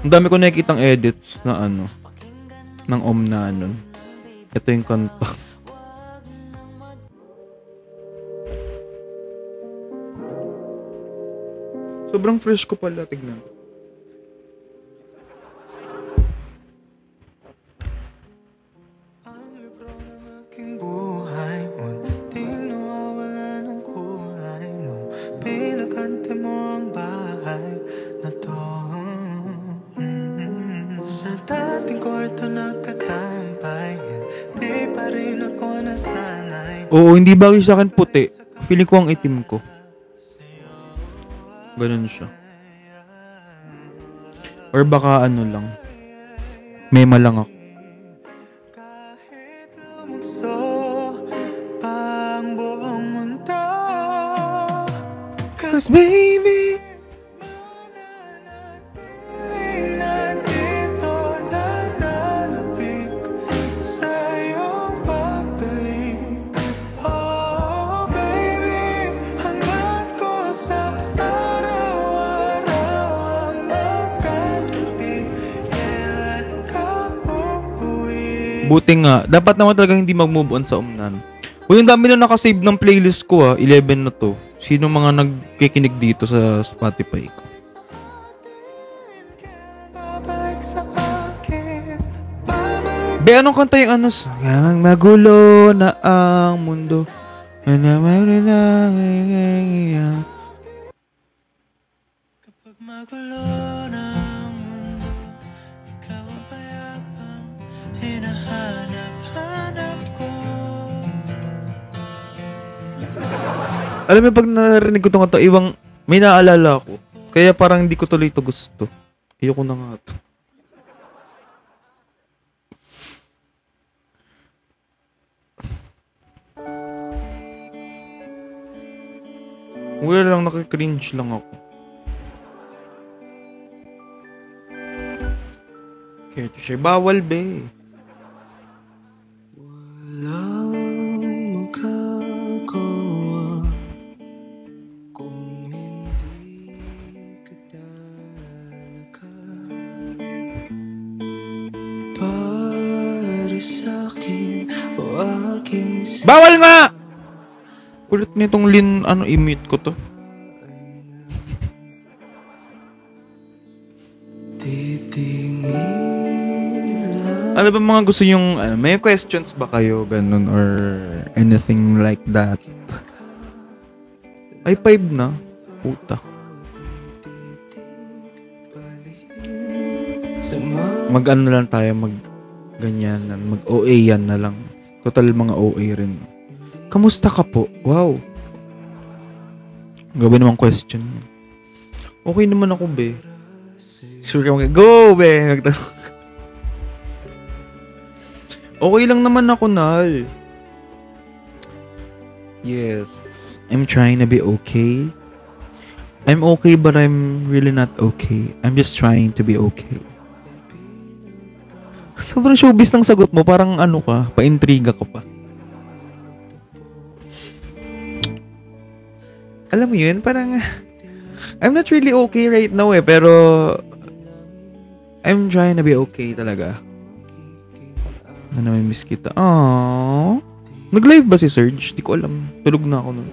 Ang dami ko nakikitang edits na ano, ng na ano. Ito yung kanta. Sobrang fresh ko pala, tignan. Ang libro ng aking buhay, unting nawawala ng kulay nung pinakante mo ang bahay na to. Sa dating kwarto nakatampay, hindi pa rin ako nasanay. Oo, hindi bagay sa akin puti. Feeling ko ang itim ko. Ganun siya. Or baka ano lang. Mema lang ako. Kahit lumugso pa ang buong mundo, Cause baby, mananatiling nandito nananabik sa iyong pagbalik. Oh baby, hangad ko sa araw-araw ang magkatabi. Kailan ka uuwi? buti nga. Dapat naman talaga hindi mag-move on sa umnan. Uy, ang dami na nakasave ng playlist ko 11 na to. Sino mga nagkikinig dito sa Spotify ko? Babalik sa akin, babalik. Be, anong kanta yung ano? Sayang magulo na ang mundo. Kapag magulo na ang mundo, ikaw ang payapang hinahanap-hanap ko. Alam mo, pag narinig ko itong kanta, ibang may naalala ko. Kaya parang hindi ko tuloy ito gusto. Ayoko na nga ito. Wala lang, nakikringe lang ako. Kaya ito siya, bawal be. Walang magagawa kung hindi ka talaga para sa'kin o aking Bawal nga! Kulit nitong Lin, i-mute ko to. titingin lang. Ano ba mga gusto yung, may questions ba kayo, ganun, or anything like that? Ay, 5 na. Puta. Mag-ano lang tayo, mag-ganyanan, mag-OA yan na lang. Total mga OA rin. Kamusta ka po? Wow. Grabe namang question yan. Okay naman ako, be. Sure ka go, be. Okay lang naman ako, Nal. Yes. I'm trying to be okay. I'm okay, but I'm really not okay. I'm just trying to be okay. Sobrang showbiz ng sagot mo. Parang ano ka, pa-intriga ka pa. Alam mo yun, parang I'm not really okay right now pero I'm trying to be okay talaga. Na miss kita. Aww. Nag-live ba si Serge? Di ko alam. Tulog na ako nun.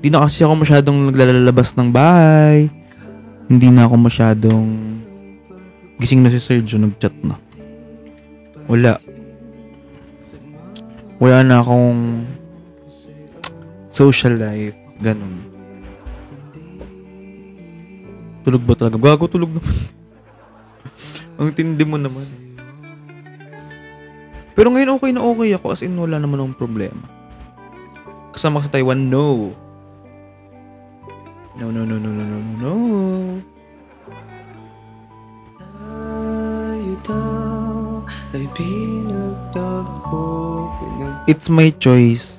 Di na kasi ako masyadong naglalabas ng bahay. Hindi na ako masyadong gising na si Serge, nag-chat na. Wala na akong social life, ganun. Tulog ba talaga? Gago, tulog naman. Ang tindi mo naman. Pero ngayon okay na okay ako, as in wala naman akong problema. kasama ka sa Taiwan? No. No. Tayo daw ay pinagtagpo. It's my choice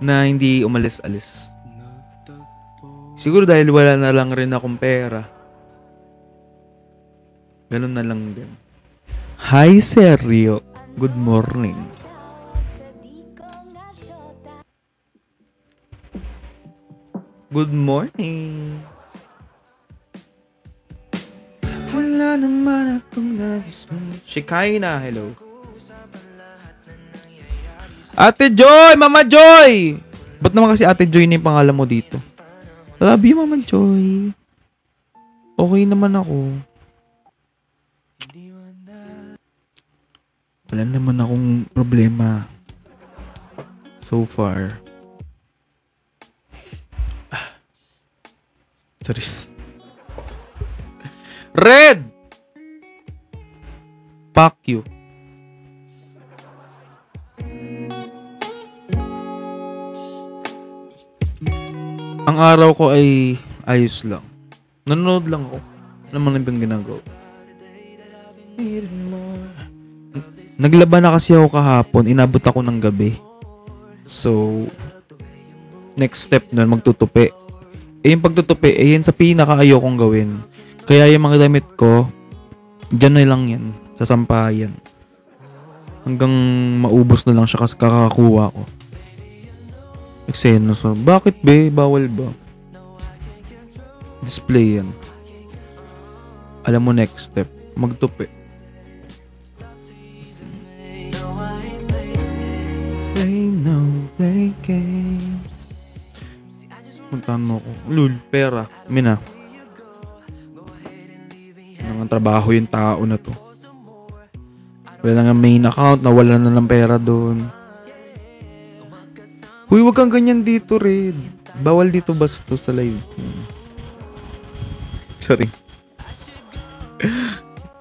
na hindi umalis-alis. Siguro dahil wala na lang rin akong pera. Ganun na lang din. Hi, Seryo. Good morning. Good morning. Wala naman akong nais mo. Shikaina, hello. Ate Joy! Mama Joy! Ba't naman kasi Ate Joy na yung pangalan mo dito? Love you, Mama Joy. Okay naman ako. Wala naman akong problema. So far. Charis. Red! Fuck you. Ang araw ko ay ayos lang. Nanonood lang ako. Ano man ibang ginagawa. Naglaba na kasi ako kahapon. Inabot ako ng gabi. So, next step nun, magtutupi. Yung pagtutupi, yun sa pinaka-ayaw kong gawin. Kaya yung mga damit ko, dyan na lang yan. Sa sampayan. Hanggang maubos na lang siya kasi kakakuha ko. Eksena. So, bakit be? Bawal ba? Display yan. Alam mo next step. Magtupi. Play no play games. Magtano ko. Lul, pera. Mina. Ang trabaho yung tao na to. Wala nga main account. Nawala na ng pera doon. Huy, wag kang ganyan dito, Red. Bawal dito basto sa live. Sorry.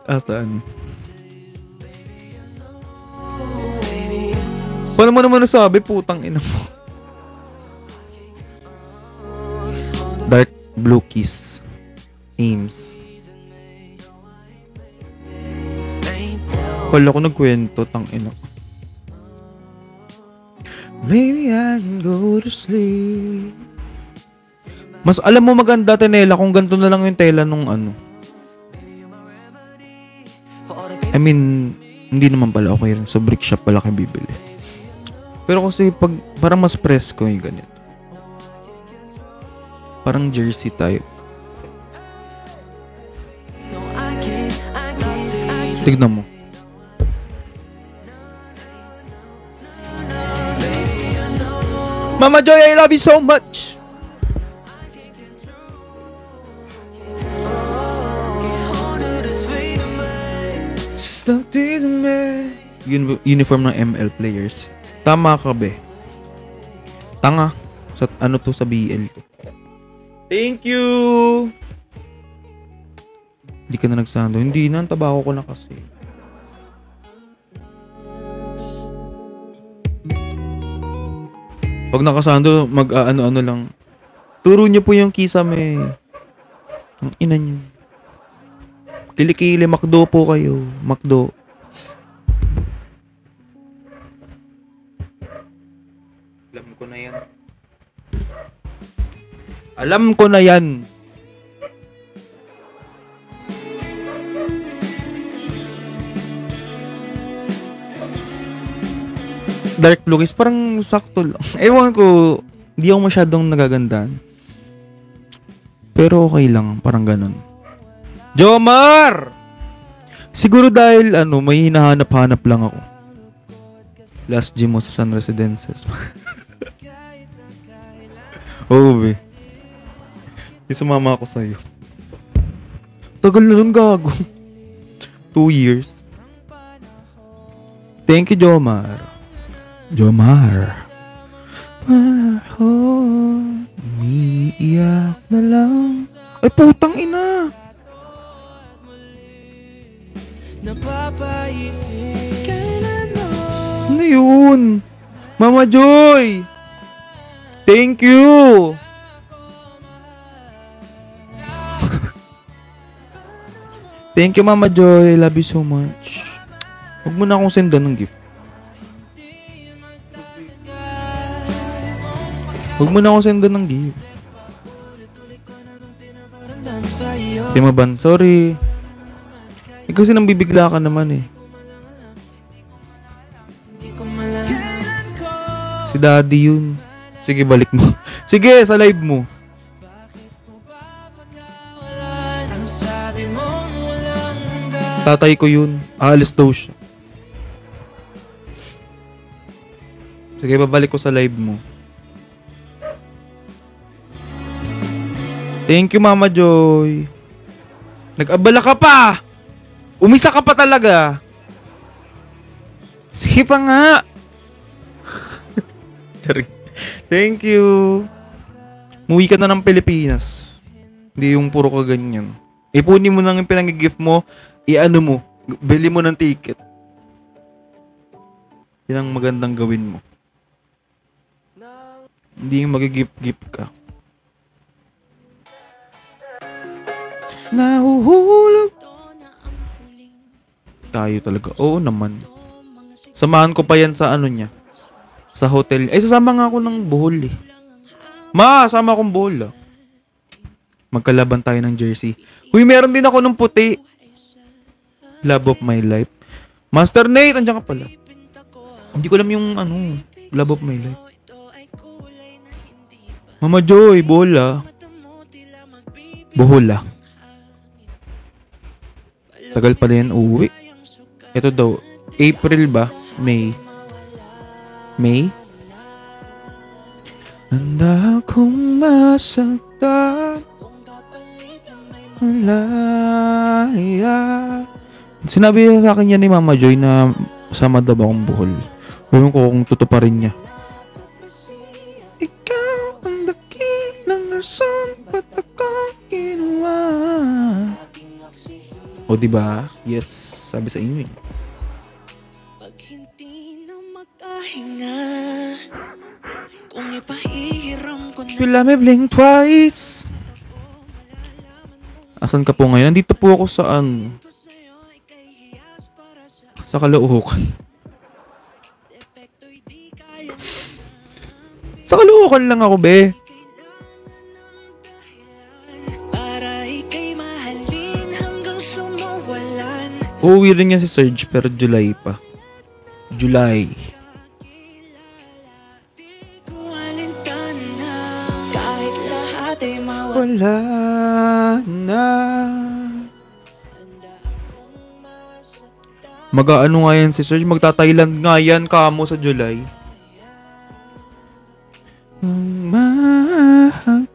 Saan? Paano mo naman nasabi? Putang ina mo. Dark blue kiss. Ames. Wala ko nagkwento. Tang ina. Maybe I can go to sleep. Mas alam mo maganda, Tenela, kung ganito na lang yung tela nung ano. I mean, hindi naman pala okay rin. Sa brick shop pala kayo bibili. Pero kasi pag parang mas presko yung ganito. Parang jersey type. Tignan mo. Mama Joy, I love you so much. Stop teasing me. Uniform ng ML players. Tama ka, be. Tanga. Sa ano to, sa BL to. Thank you. Hindi ka na nagsando. Hindi na, ang tabako ko na kasi. Pag nakasando, mag-ano-ano lang. Turo niyo po yung kisame. Ang ina niyo. Kilikili, Macdo po kayo. Macdo. Alam ko na yan. Alam ko na yan. Dark blue is parang sakto lang. Ewan ko, hindi ako masyadong nagagandaan. Pero okay lang, parang ganun. Jomar! Siguro dahil may hinahanap-hanap lang ako. Last gym mo sa San Residences. Oo, be. Isumama ako sa'yo. Tagal na lang gago. 2 years. Thank you, Jomar. Jomar. Panahon, umiiyak na lang. Ay, putang ina. Napapaisip kailan mo Ano yun? Mama Joy! Thank you! Thank you, Mama Joy. I love you so much. Huwag mo na akong sendan ng gift. Huwag mo na akong sendan ng gift. Timaban, sorry. Kasi nang bibigla ka naman eh. Si Daddy yun. Sige, balik mo. Sige, sa live mo. Tatay ko yun. Aalis daw siya. Sige, babalik ko sa live mo. Thank you, Mama Joy. Nag-abala ka pa! Umisa ka pa talaga! Sige pa nga! Thank you! Muwi ka na ng Pilipinas. Hindi yung puro ka ganyan. Ipunin mo nang yung pinag-gift mo, i-ano mo, bili mo ng ticket. Yan ang magandang gawin mo. Hindi yung mag-gift-gift ka. Nahuhulog tayo talaga. Oo naman. Samahan ko pa yan sa ano niya. Sa hotel. Ay, sasama nga ako ng Bohol eh. Ma, sama akong Bohol ah. Magkalaban tayo ng jersey. Uy, meron din ako ng puti. Love of my life. Master Nate, andiyan ka pala. Hindi ko alam yung ano, Love of my life. Mama Joy, bola. Bohola. Tagal pa din uuwi. Ito daw, April ba? May. May? Handa akong masaktan. Malaya. Sinabi sa akin yan ni Mama Joy na sama daw akong Bohol. Ewan ko kung tutuparin niya. Ikaw ang dakilang rason ba't ako ginawa. O diba? Yes, sabi sa inyo eh. Pag hindi na makahinga, kung ipahihiram ko na You let me blink twice. Asan ka po ngayon? Nandito po ako sa sa Caloocan. Sa Caloocan lang ako, be. para ika'y mahalin hanggang sumawalan. Uuwi rin niya si Serge pero July pa. July. Kung alintana, kahit lahat ay mawala. Wala na. Mag-aano nga yan si Serge? Magta-Thailand nga yan kamo sa July. Mahagkat,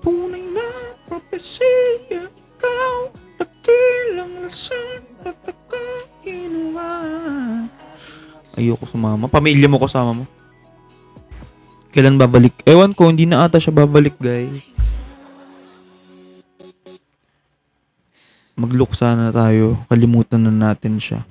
tunay na propesya, ikaw, nakilang lasan, at ako kinuha. Ayoko sumama. Pamilya mo kasama mo. Kailan babalik? Ewan ko, hindi na ata siya babalik, guys. Mag-look sana tayo. Kalimutan na natin siya.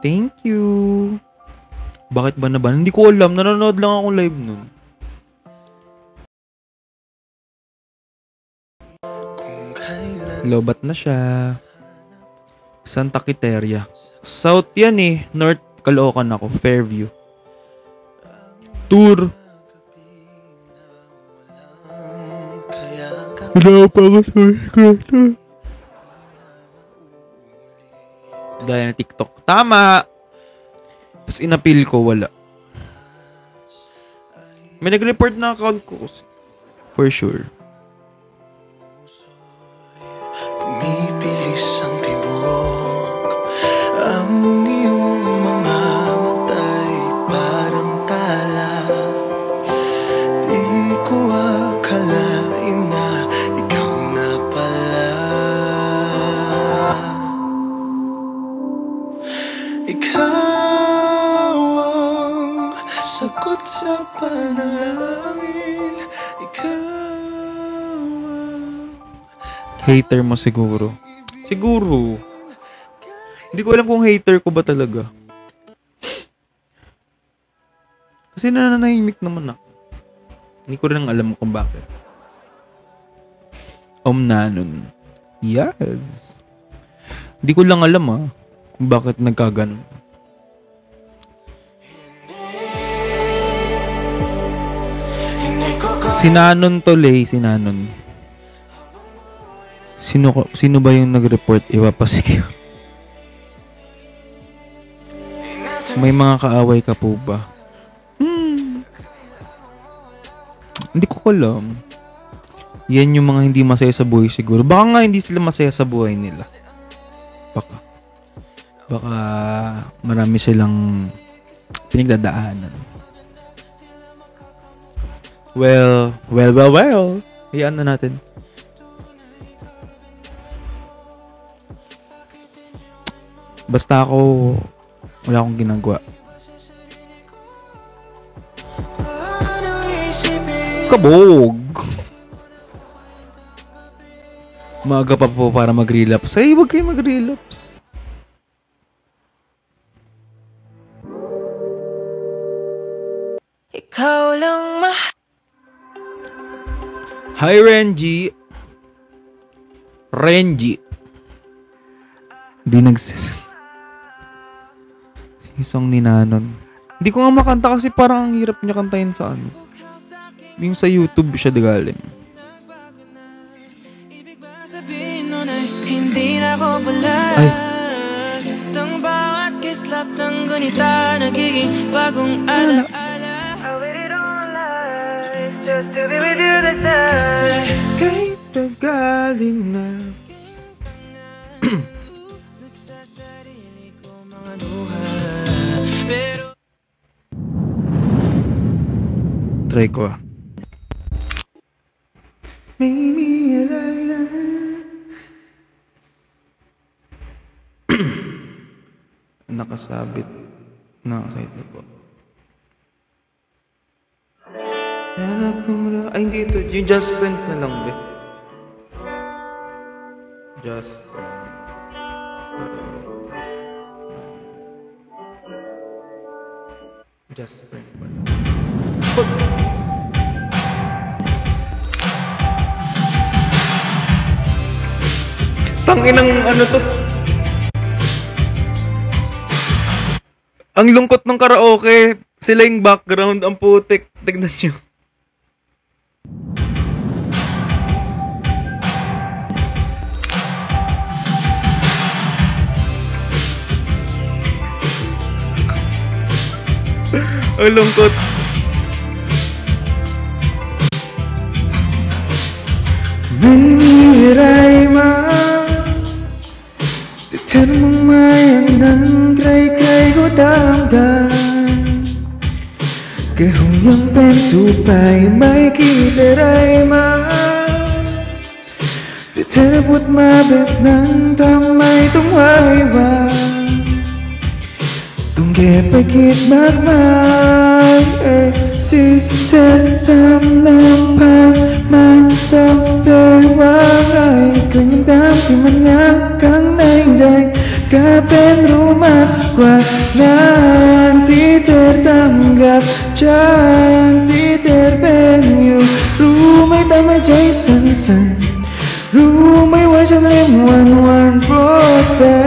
Thank you. Bakit ba na ba? Hindi ko alam. Nanonood lang ako live nun. Lobat na siya. Santa Quiteria. South yan eh. North Caloocan ako. Fairview. Tour. Wala pa ako sa gaya na TikTok. Tama! Tapos inapil ko, wala. May nag-report na account ko. For sure. Bumibilis ang tibok, ang iyong mga matay parang tala. Di ko akalain na ikaw na pala. Ikaw ang sagot sa panalangin. Ikaw Hater mo siguro. Siguro. Hindi ko alam kung hater ko ba talaga. Kasi nananahimik naman ako. Hindi ko rin alam kung bakit. Nanon. Yes. Hindi ko lang alam kung bakit nagkaganon. Sinanon tolay, sinanon. Sino ba yung nag-report? Ipapasikyo. May mga kaaway ka po ba? Hindi ko alam. Yan yung mga hindi masaya sa buhay siguro. Baka nga hindi sila masaya sa buhay nila. Baka marami silang pinagdadaanan. Well. Hayaan na natin. Basta ako, wala akong ginagawa. Kabog! Maaga pa po para mag-relapse. Ay, wag kayo mag-relapse. Ikaw lang Hi, Renji. Di Sisong ni Nanon. Hindi ko nga makanta kasi parang ang hirap niya kantahin sa ano. Yung sa YouTube siya galing. hindi na ako balag. Ay. Tang bawat kislap ng gunita nagiging bagong alaala. I waited all my life just to be with you this time. Kasi Kahit galing na. sa sarili ko mga duha. Pero Try ko Maybe Nakasabit. Nakasabit na po. Ay, hindi ito. Yung Just Friends na lang, be. Just Friends. Just Friends pala. Tanginang ano to? Ang lungkot ng karaoke. Sila yung background. Ang putik. Tignan nyo. Ang lungkot. Maybe Raima แต่เธอมองมาอย่างนั้นใครๆก็ตามกันแค่คงยังเป็นถูกไปไม่คิดอะไรมาแต่เธอพูดมาแบบนั้นทำไมต้องไหววางต้องเก็บไปคิดมากมายที่เธอทำลำพังมันต้องเดินว่าไงก็ยังตามที่มันยักข้างในใจก็เป็นรู้มากกว่างานที่เธอทำกับฉันที่เธอเป็นอยู่รู้ไหมทำให้ใจสั่นๆรู้ไหมว่าฉันเริ่มหวั่นๆเพราะแต่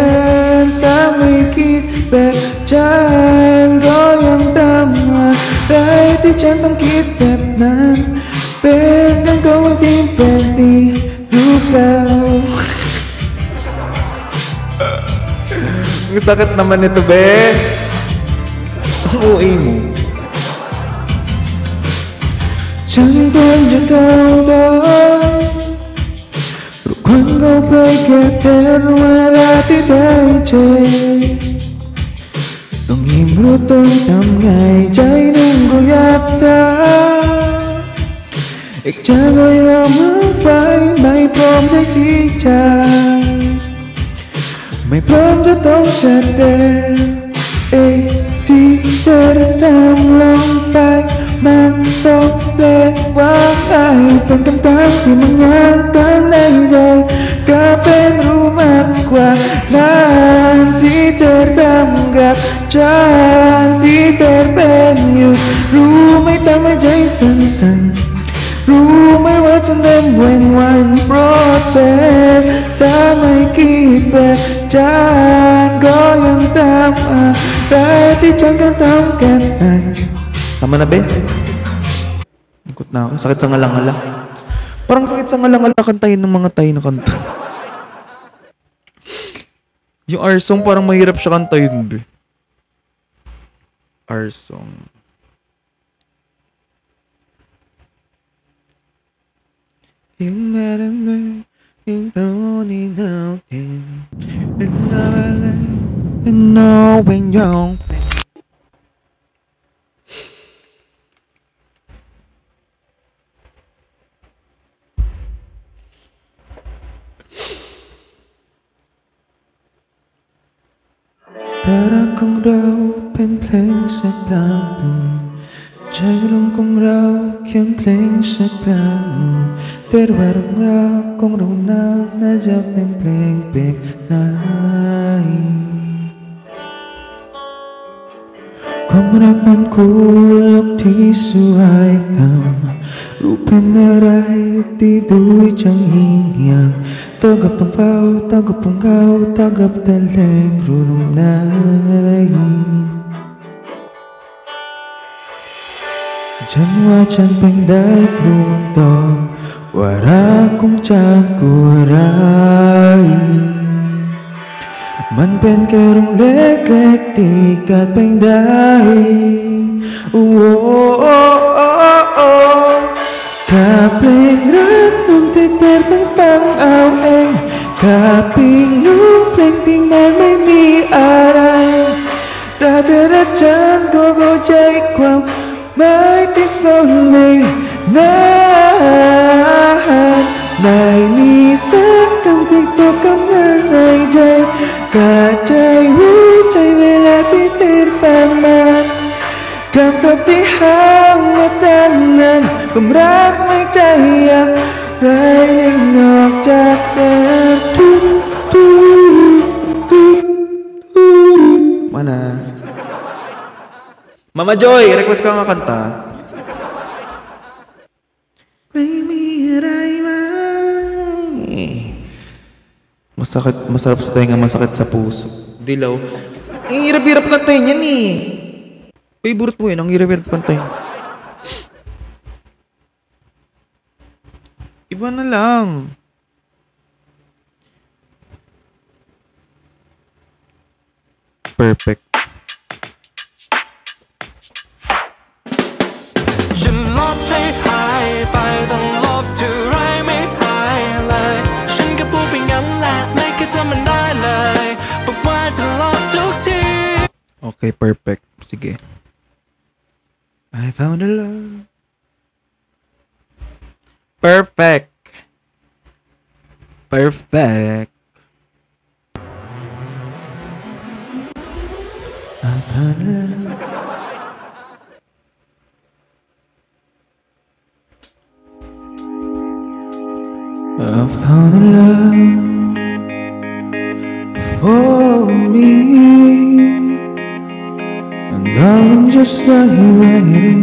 ถ้าไม่คิดแบบฉันก็ยังตามมาได้ที่ฉันต้องคิดแบบนั้นเป็นกันก็วันที่เป็นดีรู้เปล่า Ang sakit naman ito, be. Ang uwi mo. ฉันควรจะเท่าใดทุกคนก็ไปแค่เธอเวลาที่ได้เจอต้องยิ้มรู้ต้องทำไงใจนุ่มก็อยากตายอีกใจก็ยอมรับไปไม่พร้อมได้เสียใจไม่พร้อมจะต้องแสดงที่เธอทำลงไปไม่ สั้นๆรู้ไหมว่าจะเริ่มวันโปรดเป็นถ้าไม่คิดแบบจางก็ยังตามอะไรที่ฉันก็ต้องการtama na ba? Ikot na ako. Sakit sa ngalang-ngala. Parang sakit sa ngalang-ngala kantayin ng mga Thai na kanta. Yung R-song parang mahirap siya kantayin, be. R-song. Yung meron na yung toning natin and knowing yung Para kung raw เป็นเพลงสักเพลงหนึ่งใจร้องของเราเขียนเพลงสักเพลงหนึ่งแต่ว่าเรื่องราวของเรานั้นน่าจะเป็นเพลงแบบไหนความรักมันคู่โลกที่สวยงามรูปเป็นอะไรที่ดูจังหิ่งยัง Tanggap ng pao, tanggap ng kao, tanggap ng lengro ng nai Diyan wa diyan bang dahil luwang to Wala kong diyan kuwaray Man pen kerong lek-lek tikat bang dahil Kapling rat nung titer kang phang ao eng Kaping nung pleng ting manไม่มีอะไรแต่ละฉันก็เข้าใจความหมายที่ซ่อนในนั้นไม่มีสักคำที่ตกกำลังในใจกาดใจหัวใจเวลาที่เธอฟังมันคำตอบที่ห่างมาตั้งนานความรักไม่ใจอยากไรเลยนอกจากแต่ทุกMana? Mama Joy, request ka nga kanta. May miray man. Masarap sa tenga, masakit sa puso. Dilaw. Ang hirap-hirap kantayin yan eh. Favorite mo yun, ang hirap-hirap kantayin. Iba na lang. Perfect. Je love ให้หายไปต้องลบเท่าไรไม่หายเลยฉันก็พูดไปงั้นแหละไม่เคยจำมันได้เลยบอกว่าจะลบทุกที Okay, perfect. Sige. I found a love. Perfect. Perfect. I found a love. I found a love for me. And darling, just stay waiting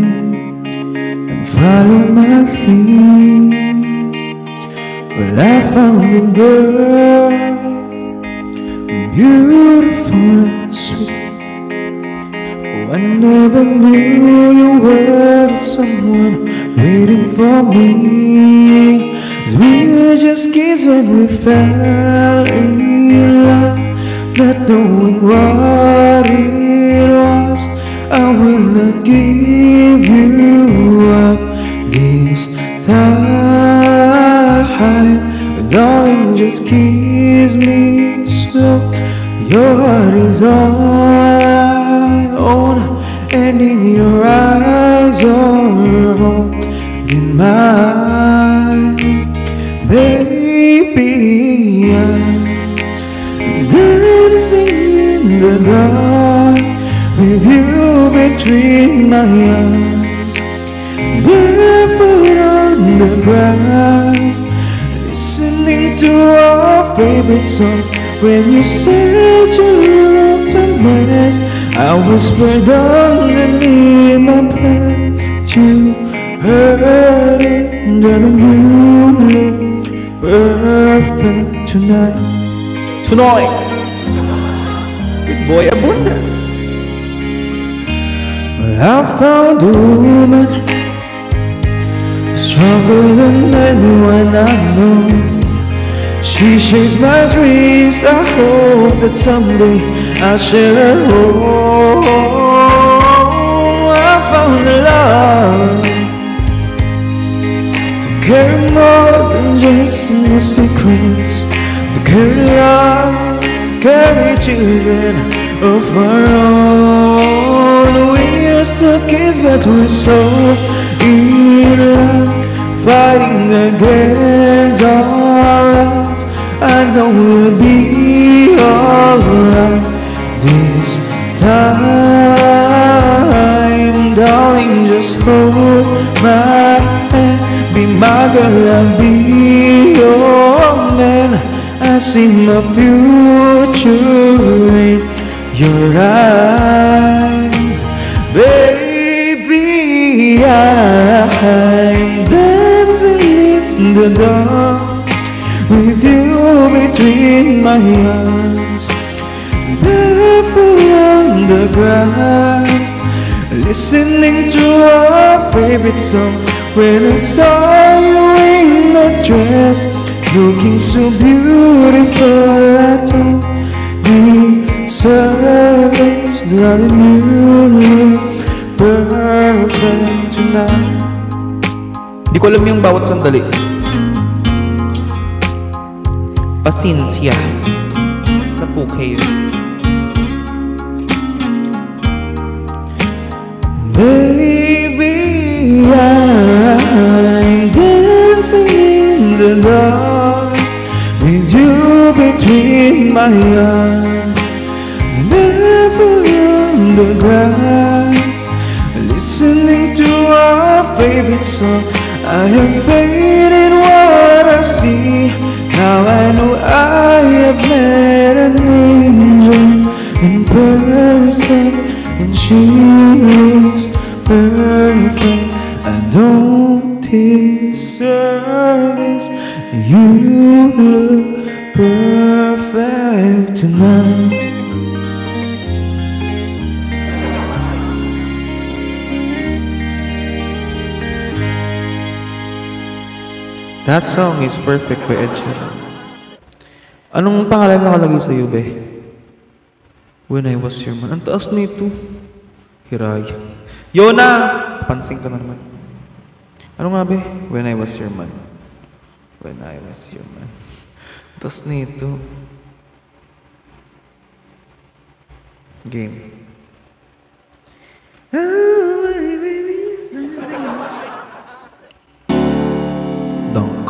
and follow my lead. Well, I found a girl, beautiful and sweet. Oh, I never knew you were someone waiting for me. 'Cause we were just kids when we fell in love, not knowing what it was. I will not give you up this time. Darling, just kiss me slow. Your heart is all I own, and in your eyes you're holding mine. Baby, I'm dancing in the dark with you between my arms, barefoot on the grass, listening to our favorite song. When you said you looked a mess, I whispered underneath my breath, you heard it, darling, you look perfect tonight. Tonight, with Boy Abunda. Well, I found a woman stronger than anyone I know. She shares my dreams. I hope that someday I'll share her home. I found a love to carry more than just my secrets, to carry love, to carry children of our own. We are still kids, but we're so in love, fighting against all odds. I know we'll be alright this time, darling. Just hold my hand, be my girl, I'll be your man. I see my future in your eyes, baby. I'm dancing in the dark with you between my arms, barefoot on the grass, listening to our favorite song. When I saw you in that dress, looking so beautiful, I told me service, darling, you look perfect tonight. Di ko alam yung bawat sandali. Pasensya na po kayo. Baby, I'm dancing in the dark with you between my arms, barefoot on the grass, listening to our favorite song. I have faith in what I see. Now I know I have met an angel in person, and she looks perfect. I don't deserve this. You look perfect tonight. That song is perfect by Ed Sheeran. Anong pangalan nakalagay sa iyo, be? When I Was Your Man. Ang taas nito. Hiraya. Yona! Pansin ka na naman. Ano nga, be? When I Was Your Man. When I Was Your Man. Ang taas nito. Game. Oh, my baby. Dunk.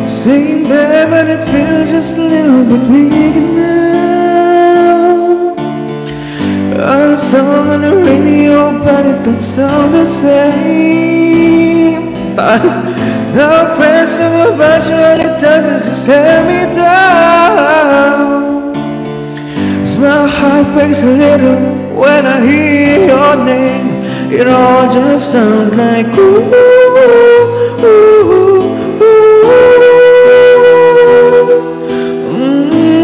Same bed, but it feels just a little bit weaker now. A song on the radio, but it don't sound the same. But the friends of a bunch, all it does is just tear me down. So my heart breaks a little when I hear your name. It all just sounds like ooh, ooh, ooh, ooh.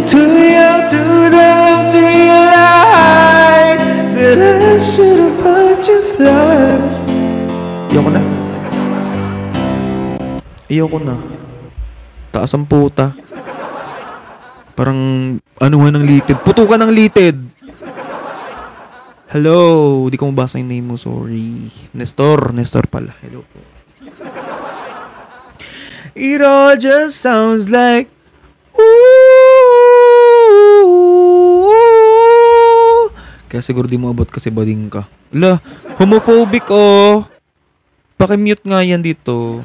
Too young, too dumb to realize that I should have bought you flowers. Ayoko na. Ayoko na. Taas ang puta. Parang ano nga ng litid. Putukan ng litid. Hello. Di ko mabasa yung name mo. Sorry. Nestor. Nestor pala. Hello po. It all just sounds like ooh. Kaya siguro di mo abot kasi bading ka. Ala, homophobic oh. Pakimute nga yan dito.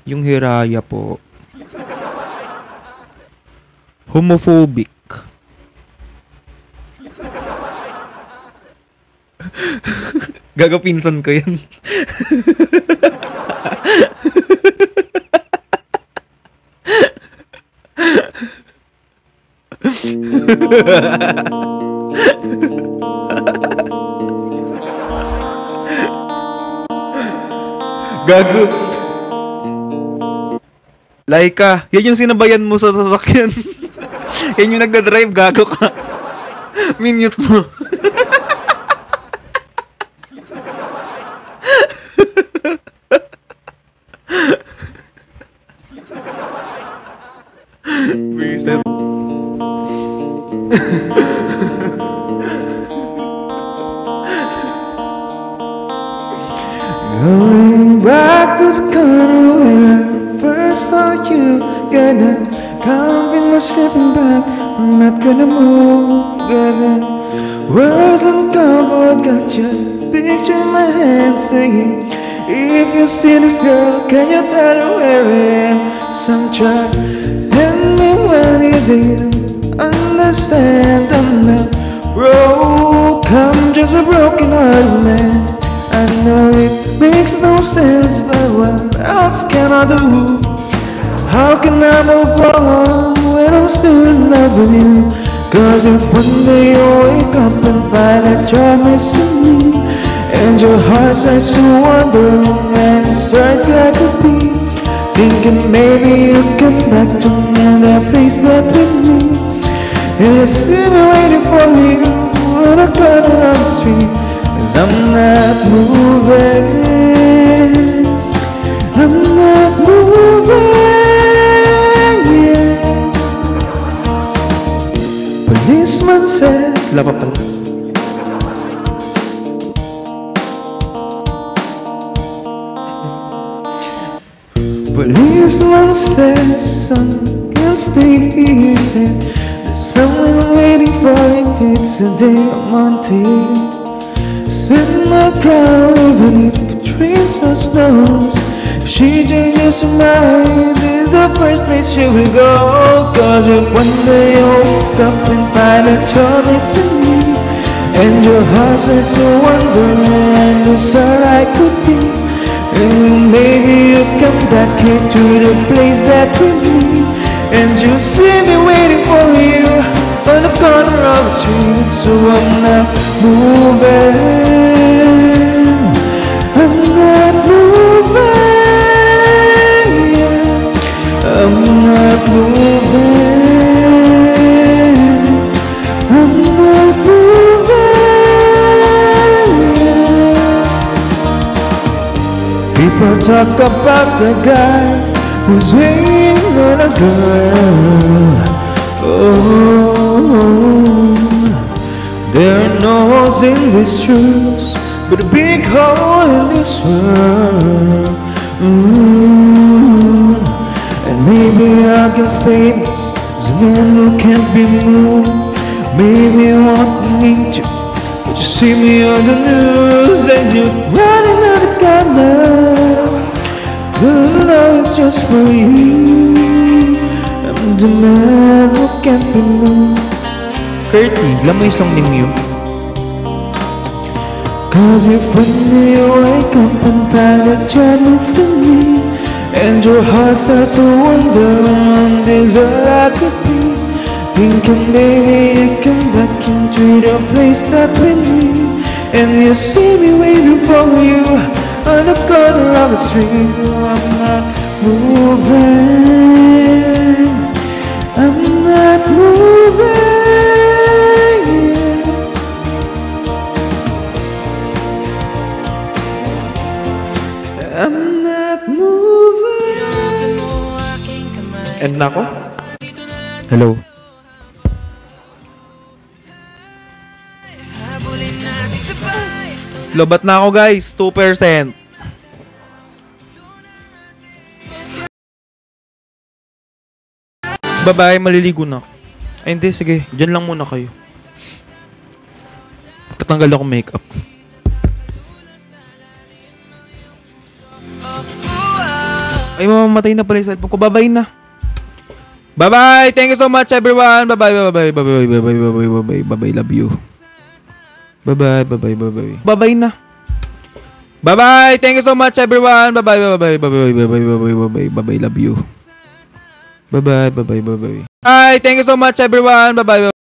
Yung Hiraya po. Homophobic. Gagapinsan ko yan. Gago. Laika, yan yung sinabayan mo sa sasakyan. Yan yung nagdadrive, gago ka. Minute mo. Biset. Going back to the corner where I first saw you. Gonna come in my sleeping bag. I'm not gonna move. Gonna words uncovered. Got your picture in my hand saying, if you see this girl, can you tell her where I am? Some try tell me when you didn't understand. I'm not broke, I'm just a broken hearted man. I know it makes no sense, but what else can I do? How can I move on when I'm still in love with you? Cause if one day you wake up and find that you're missing me, and your heart starts to wander and it's right there could be, thinking maybe you'll come back to another place that with me. And you see me waiting for you on a corner of the street. Cause I'm not moving, I'm not moving, yeah. Policeman said, Wala pa pala. policeman said, son, can't stay here. He said, there's someone waiting for you. It's a day I'm on to you. Sit my crowd, even if the trains are slow. If she changes her mind, is the first place she will go. Cause if one day you wake up and find that you're missing me, and your heart starts to wonder and it's all I could be, and maybe you come back here to the place that we meet, and you see me waiting for you on the corner of the street. So I'm not moving, I'm not moving, yeah. I'm not moving, I'm not moving, yeah. People talk about the guy who's waiting on a girl. Oh, there are no holes in these shoes, but a big hole in this world. And maybe I'll get famous as a man who can't be moved. Maybe you want me to, but you see me on the news and you're running out of corner. The love is just for you. I'm the man who can't be moved. Curtly, alam mo yung song ni Mew? Cause if when you wake up and find that you're missing me, and your heart starts to wonder and is all I could be, thinking maybe you come back into the place that with me, and you see me waiting for you on the corner of the street. I'm not moving, I'm not moving, yeah. I'm not moving. End na ako? Hello? Lobat na ako guys, 2%. Bye-bye, maliligo na ako. Ay hindi, sige, dyan lang muna kayo. Tatanggal ako makeup. Ay, mamamatay na pala yung cellphone ko. Bye-bye na. Bye-bye! Thank you so much everyone! Bye-bye, bye-bye, bye-bye, bye-bye, bye-bye, bye-bye, bye-bye, love you. Bye-bye, bye-bye, bye-bye. Bye-bye na. Bye-bye! Thank you so much everyone! Bye-bye, bye-bye, bye-bye, bye-bye, bye-bye, bye-bye, bye-bye, love you. Bye-bye, bye-bye, bye-bye. Alright, thank you so much everyone. Bye-bye.